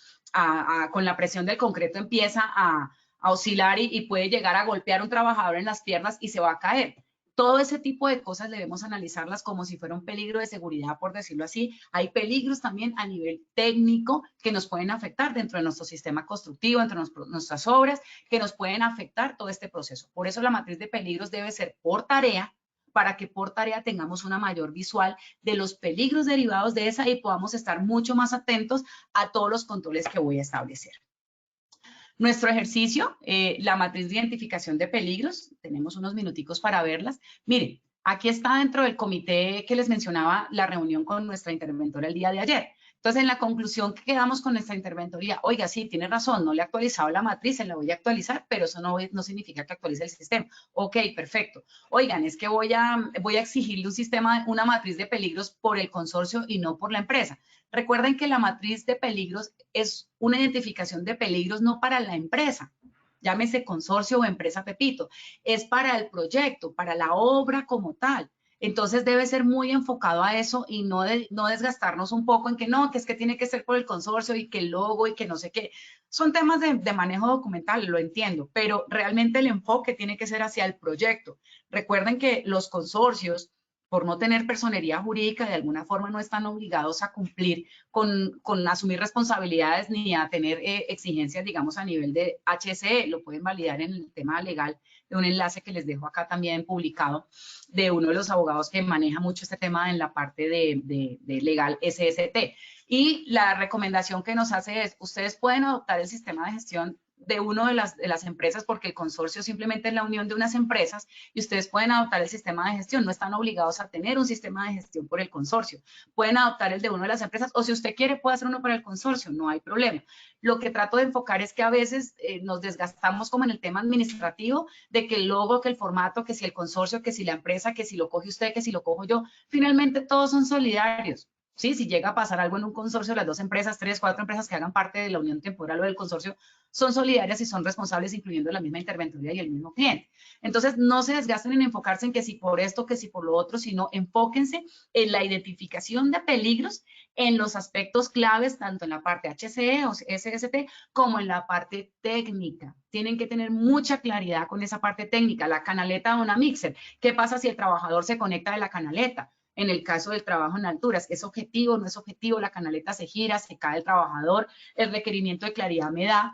con la presión del concreto empieza a oscilar y puede llegar a golpear a un trabajador en las piernas y se va a caer? Todo ese tipo de cosas debemos analizarlas como si fuera un peligro de seguridad, por decirlo así. Hay peligros también a nivel técnico que nos pueden afectar dentro de nuestro sistema constructivo, entre nuestras obras, que nos pueden afectar todo este proceso. Por eso la matriz de peligros debe ser por tarea, para que por tarea tengamos una mayor visual de los peligros derivados de esa y podamos estar mucho más atentos a todos los controles que voy a establecer. Nuestro ejercicio, la matriz de identificación de peligros, tenemos unos minuticos para verlas. Miren, aquí está dentro del comité que les mencionaba la reunión con nuestra interventora el día de ayer. Entonces, en la conclusión que quedamos con nuestra interventoría, oiga, sí, tiene razón, no le he actualizado la matriz, se la voy a actualizar, pero eso no significa que actualice el sistema. Ok, perfecto. Oigan, es que voy a exigirle un sistema, una matriz de peligros por el consorcio y no por la empresa. Recuerden que la matriz de peligros es una identificación de peligros no para la empresa, llámese consorcio o empresa Pepito, es para el proyecto, para la obra como tal. Entonces debe ser muy enfocado a eso y no desgastarnos un poco en que no, que es que tiene que ser por el consorcio y que el logo y que no sé qué. Son temas de manejo documental, lo entiendo, pero realmente el enfoque tiene que ser hacia el proyecto. Recuerden que los consorcios, por no tener personería jurídica, de alguna forma no están obligados a cumplir con asumir responsabilidades ni a tener exigencias, digamos, a nivel de HCE. Lo pueden validar en el tema legal de un enlace que les dejo acá también publicado de uno de los abogados que maneja mucho este tema en la parte de legal SST. Y la recomendación que nos hace es, ustedes pueden adoptar el sistema de gestión de una de las empresas, porque el consorcio simplemente es la unión de unas empresas y ustedes pueden adoptar el sistema de gestión. No están obligados a tener un sistema de gestión por el consorcio. Pueden adoptar el de una de las empresas o si usted quiere puede hacer uno para el consorcio, no hay problema. Lo que trato de enfocar es que a veces nos desgastamos como en el tema administrativo de que el logo, que el formato, que si el consorcio, que si la empresa, que si lo coge usted, que si lo cojo yo. Finalmente todos son solidarios. ¿Sí? Si llega a pasar algo en un consorcio, las 2 empresas, 3, 4 empresas que hagan parte de la unión temporal o del consorcio son solidarias y son responsables, incluyendo la misma interventoría y el mismo cliente. Entonces, no se desgasten en enfocarse en que si por esto, que si por lo otro, sino enfóquense en la identificación de peligros en los aspectos claves, tanto en la parte HCE o SST como en la parte técnica. Tienen que tener mucha claridad con esa parte técnica. La canaleta de una mixer. ¿Qué pasa si el trabajador se conecta de la canaleta? En el caso del trabajo en alturas, ¿es objetivo, no es objetivo? La canaleta se gira, se cae el trabajador, el requerimiento de claridad me da.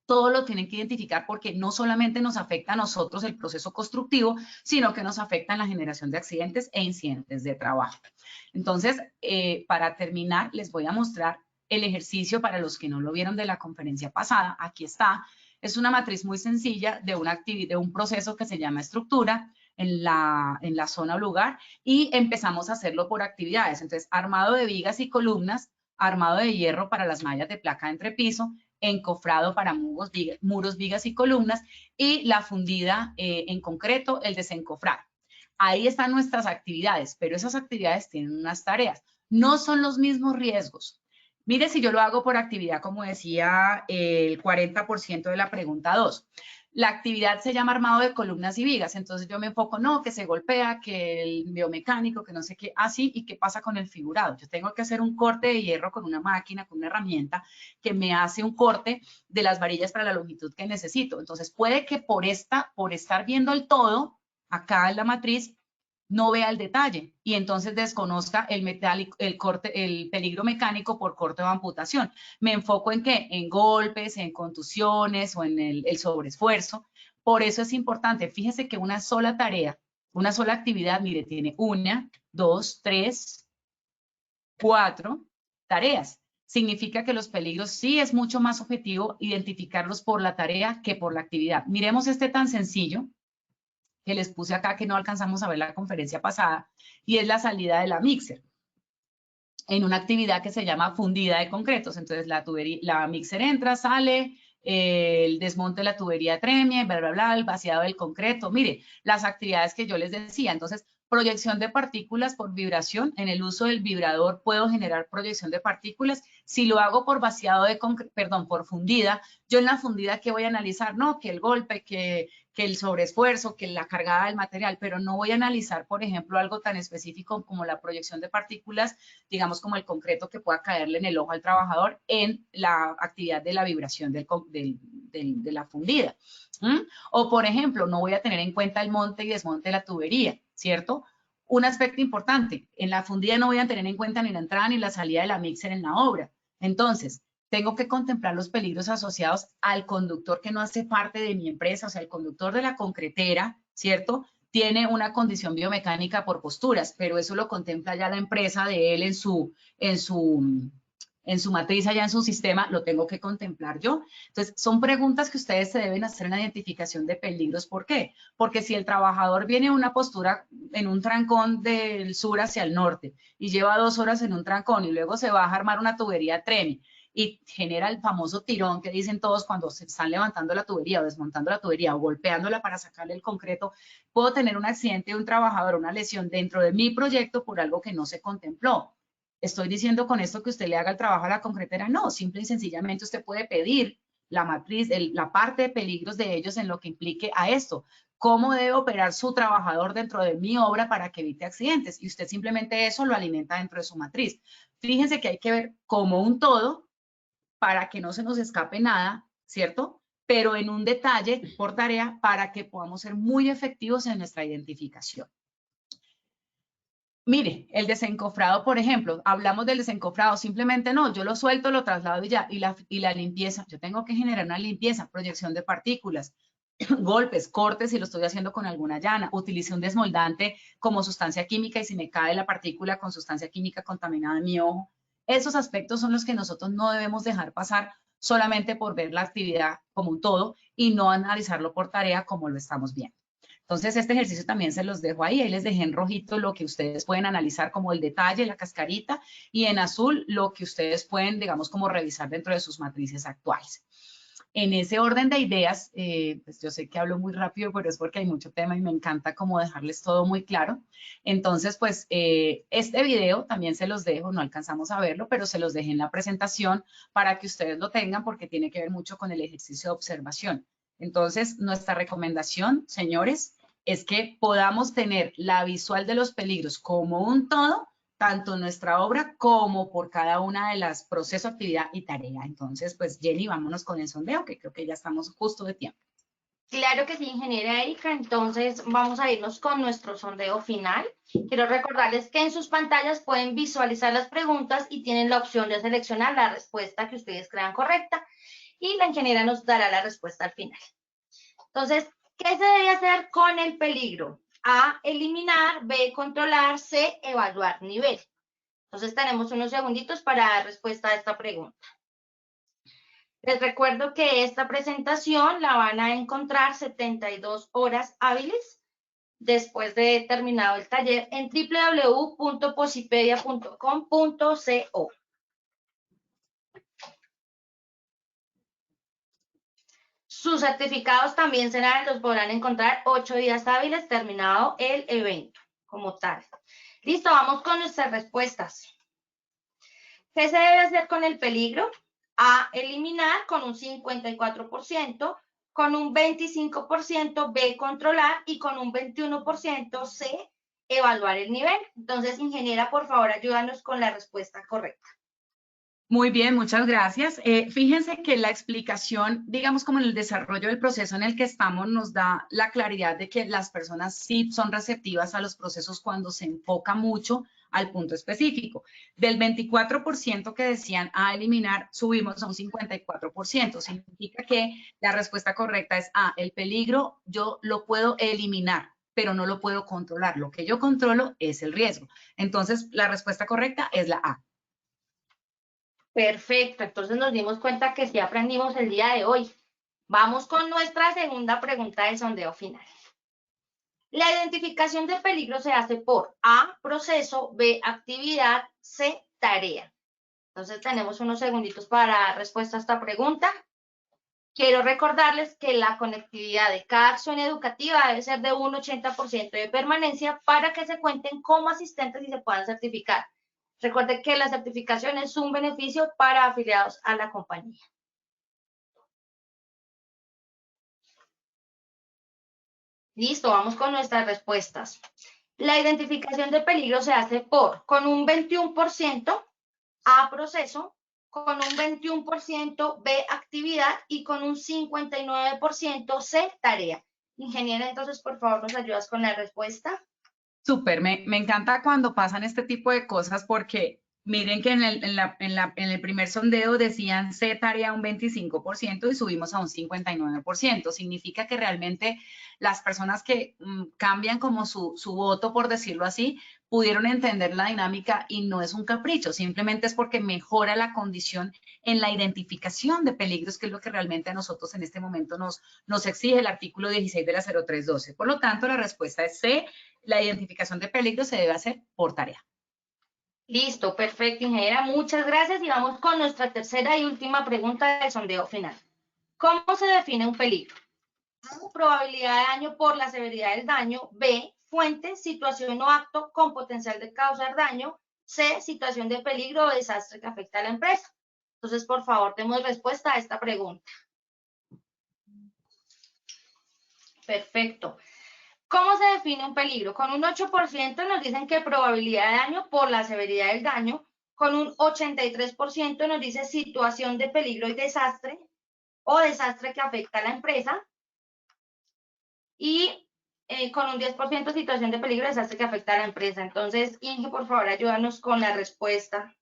Todo lo tienen que identificar porque no solamente nos afecta a nosotros el proceso constructivo, sino que nos afecta en la generación de accidentes e incidentes de trabajo. Entonces, para terminar, les voy a mostrar el ejercicio para los que no lo vieron de la conferencia pasada. Aquí está. Es una matriz muy sencilla de un proceso que se llama estructura en la zona o lugar y empezamos a hacerlo por actividades. Entonces, armado de vigas y columnas, armado de hierro para las mallas de placa de entrepiso, encofrado para muros, vigas y columnas y la fundida en concreto, el desencofrar. Ahí están nuestras actividades, pero esas actividades tienen unas tareas. No son los mismos riesgos. Mire, si yo lo hago por actividad, como decía el 40% de la pregunta 2. La actividad se llama armado de columnas y vigas, entonces yo me enfoco, no, que se golpea, que el biomecánico, que no sé qué, así, ¿y qué pasa con el figurado? Yo tengo que hacer un corte de hierro con una máquina, con una herramienta que me hace un corte de las varillas para la longitud que necesito. Entonces puede que por estar viendo el todo, acá en la matriz, no vea el detalle y entonces desconozca el peligro mecánico por corte o amputación. Me enfoco en qué, en golpes, en contusiones o en el sobreesfuerzo. Por eso es importante, fíjese que una sola tarea, una sola actividad, mire, tiene 1, 2, 3, 4 tareas. Significa que los peligros sí es mucho más objetivo identificarlos por la tarea que por la actividad. Miremos este tan sencillo que les puse acá, que no alcanzamos a ver la conferencia pasada, y es la salida de la mixer en una actividad que se llama fundida de concretos. Entonces la mixer entra, sale, el desmonte de la tubería tremie, bla, bla, bla, el vaciado del concreto. Mire, las actividades que yo les decía. Entonces, proyección de partículas por vibración. En el uso del vibrador puedo generar proyección de partículas. Si lo hago por vaciado de por fundida, yo en la fundida, ¿qué voy a analizar? No, que el golpe, que el sobreesfuerzo, que la cargada del material, pero no voy a analizar, por ejemplo, algo tan específico como la proyección de partículas, digamos como el concreto que pueda caerle en el ojo al trabajador en la actividad de la vibración de la fundida. O, por ejemplo, no voy a tener en cuenta el monte y desmonte de la tubería, ¿cierto? Un aspecto importante, en la fundida no voy a tener en cuenta ni la entrada ni la salida de la mixer en la obra. Entonces, tengo que contemplar los peligros asociados al conductor que no hace parte de mi empresa, o sea, el conductor de la concretera, ¿cierto? Tiene una condición biomecánica por posturas, pero eso lo contempla ya la empresa de él en su matriz, allá en su sistema, lo tengo que contemplar yo. Entonces, son preguntas que ustedes se deben hacer en la identificación de peligros. ¿Por qué? Porque si el trabajador viene en una postura en un trancón del sur hacia el norte y lleva 2 horas en un trancón y luego se va a armar una tubería treme y genera el famoso tirón que dicen todos cuando se están levantando la tubería o desmontando la tubería o golpeándola para sacarle el concreto, puedo tener un accidente de un trabajador, una lesión dentro de mi proyecto por algo que no se contempló. ¿Estoy diciendo con esto que usted le haga el trabajo a la concretera? No, simple y sencillamente usted puede pedir la matriz, la parte de peligros de ellos en lo que implique a esto. ¿Cómo debe operar su trabajador dentro de mi obra para que evite accidentes? Y usted simplemente eso lo alimenta dentro de su matriz. Fíjense que hay que ver como un todo para que no se nos escape nada, ¿cierto? Pero en un detalle por tarea para que podamos ser muy efectivos en nuestra identificación. Mire, el desencofrado, por ejemplo, hablamos del desencofrado, simplemente no, yo lo suelto, lo traslado y ya, y la limpieza, yo tengo que generar una limpieza, proyección de partículas, golpes, cortes si lo estoy haciendo con alguna llana, utilice un desmoldante como sustancia química y si me cae la partícula con sustancia química contaminada en mi ojo. Esos aspectos son los que nosotros no debemos dejar pasar solamente por ver la actividad como un todo y no analizarlo por tarea como lo estamos viendo. Entonces, este ejercicio también se los dejo ahí les dejé en rojito lo que ustedes pueden analizar como el detalle, la cascarita, y en azul lo que ustedes pueden, digamos, como revisar dentro de sus matrices actuales. En ese orden de ideas, pues yo sé que hablo muy rápido, pero es porque hay mucho tema y me encanta como dejarles todo muy claro. Entonces, pues este video también se los dejo, no alcanzamos a verlo, pero se los dejé en la presentación para que ustedes lo tengan porque tiene que ver mucho con el ejercicio de observación. Entonces, nuestra recomendación, señores, es que podamos tener la visual de los peligros como un todo, tanto en nuestra obra como por cada una de las procesos, actividad y tarea. Entonces, pues Jenny, vámonos con el sondeo, que creo que ya estamos justo de tiempo. Claro que sí, ingeniera Erika. Entonces vamos a irnos con nuestro sondeo final. Quiero recordarles que en sus pantallas pueden visualizar las preguntas y tienen la opción de seleccionar la respuesta que ustedes crean correcta y la ingeniera nos dará la respuesta al final. Entonces, ¿qué se debe hacer con el peligro? A, eliminar, B, controlar, C, evaluar nivel. Entonces tenemos unos segunditos para dar respuesta a esta pregunta. Les recuerdo que esta presentación la van a encontrar 72 horas hábiles después de terminado el taller en www.posipedia.com.co. Sus certificados también los podrán encontrar 8 días hábiles terminado el evento como tal. Listo, vamos con nuestras respuestas. ¿Qué se debe hacer con el peligro? A, eliminar con un 54%, con un 25%, B, controlar y con un 21%, C, evaluar el nivel. Entonces, ingeniera, por favor, ayúdanos con la respuesta correcta. Muy bien, muchas gracias. Fíjense que la explicación, digamos, como en el desarrollo del proceso en el que estamos, nos da la claridad de que las personas sí son receptivas a los procesos cuando se enfoca mucho al punto específico. Del 24% que decían a eliminar, subimos a un 54%. Significa que la respuesta correcta es A, el peligro yo lo puedo eliminar, pero no lo puedo controlar. Lo que yo controlo es el riesgo. Entonces, la respuesta correcta es la A. Perfecto, entonces nos dimos cuenta que sí aprendimos el día de hoy. Vamos con nuestra segunda pregunta del sondeo final. La identificación de peligro se hace por A, proceso, B, actividad, C, tarea. Entonces tenemos unos segunditos para dar respuesta a esta pregunta. Quiero recordarles que la conectividad de cada acción educativa debe ser de un 80% de permanencia para que se cuenten como asistentes y se puedan certificar. Recuerde que la certificación es un beneficio para afiliados a la compañía. Listo, vamos con nuestras respuestas. La identificación de peligro se hace con un 21% A, proceso, con un 21% B, actividad y con un 59% C, tarea. Ingeniera, entonces, por favor, ¿nos ayudas con la respuesta? Súper, me encanta cuando pasan este tipo de cosas porque miren que en el primer sondeo decían C, tarea un 25% y subimos a un 59%. Significa que realmente las personas que cambian como su voto, por decirlo así, pudieron entender la dinámica y no es un capricho, simplemente es porque mejora la condición en la identificación de peligros, que es lo que realmente a nosotros en este momento nos exige el artículo 16 de la 0312. Por lo tanto, la respuesta es C, la identificación de peligros se debe hacer por tarea. Listo, perfecto, ingeniera. Muchas gracias y vamos con nuestra tercera y última pregunta del sondeo final. ¿Cómo se define un peligro? A, probabilidad de daño por la severidad del daño. B, fuente, situación o acto con potencial de causar daño. C, situación de peligro o desastre que afecta a la empresa. Entonces, por favor, demos respuesta a esta pregunta. Perfecto. ¿Cómo se define un peligro? Con un 8% nos dicen que probabilidad de daño por la severidad del daño. Con un 83% nos dice situación de peligro y desastre o desastre que afecta a la empresa. Y con un 10% situación de peligro y desastre que afecta a la empresa. Entonces, Inge, por favor, ayúdanos con la respuesta.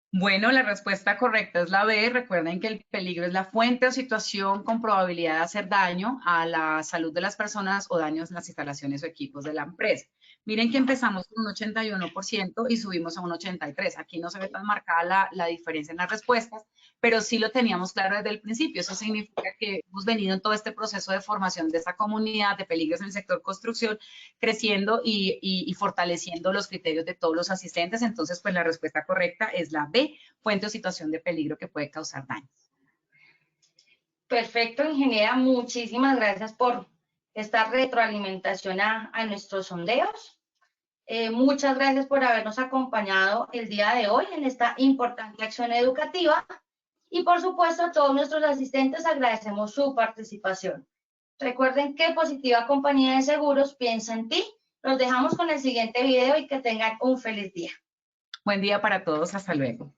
Bueno, la respuesta correcta es la B. Recuerden que el peligro es la fuente o situación con probabilidad de hacer daño a la salud de las personas o daños en las instalaciones o equipos de la empresa. Miren que empezamos con un 81% y subimos a un 83%. Aquí no se ve tan marcada la diferencia en las respuestas, pero sí lo teníamos claro desde el principio. Eso significa que hemos venido en todo este proceso de formación de esta comunidad de peligros en el sector construcción, creciendo y fortaleciendo los criterios de todos los asistentes. Entonces, pues la respuesta correcta es la B, fuente o situación de peligro que puede causar daño. Perfecto, ingeniera. Muchísimas gracias por esta retroalimentación a nuestros sondeos. Muchas gracias por habernos acompañado el día de hoy en esta importante acción educativa y por supuesto a todos nuestros asistentes agradecemos su participación. Recuerden que Positiva Compañía de Seguros piensa en ti. Los dejamos con el siguiente video y que tengan un feliz día. Buen día para todos. Hasta luego.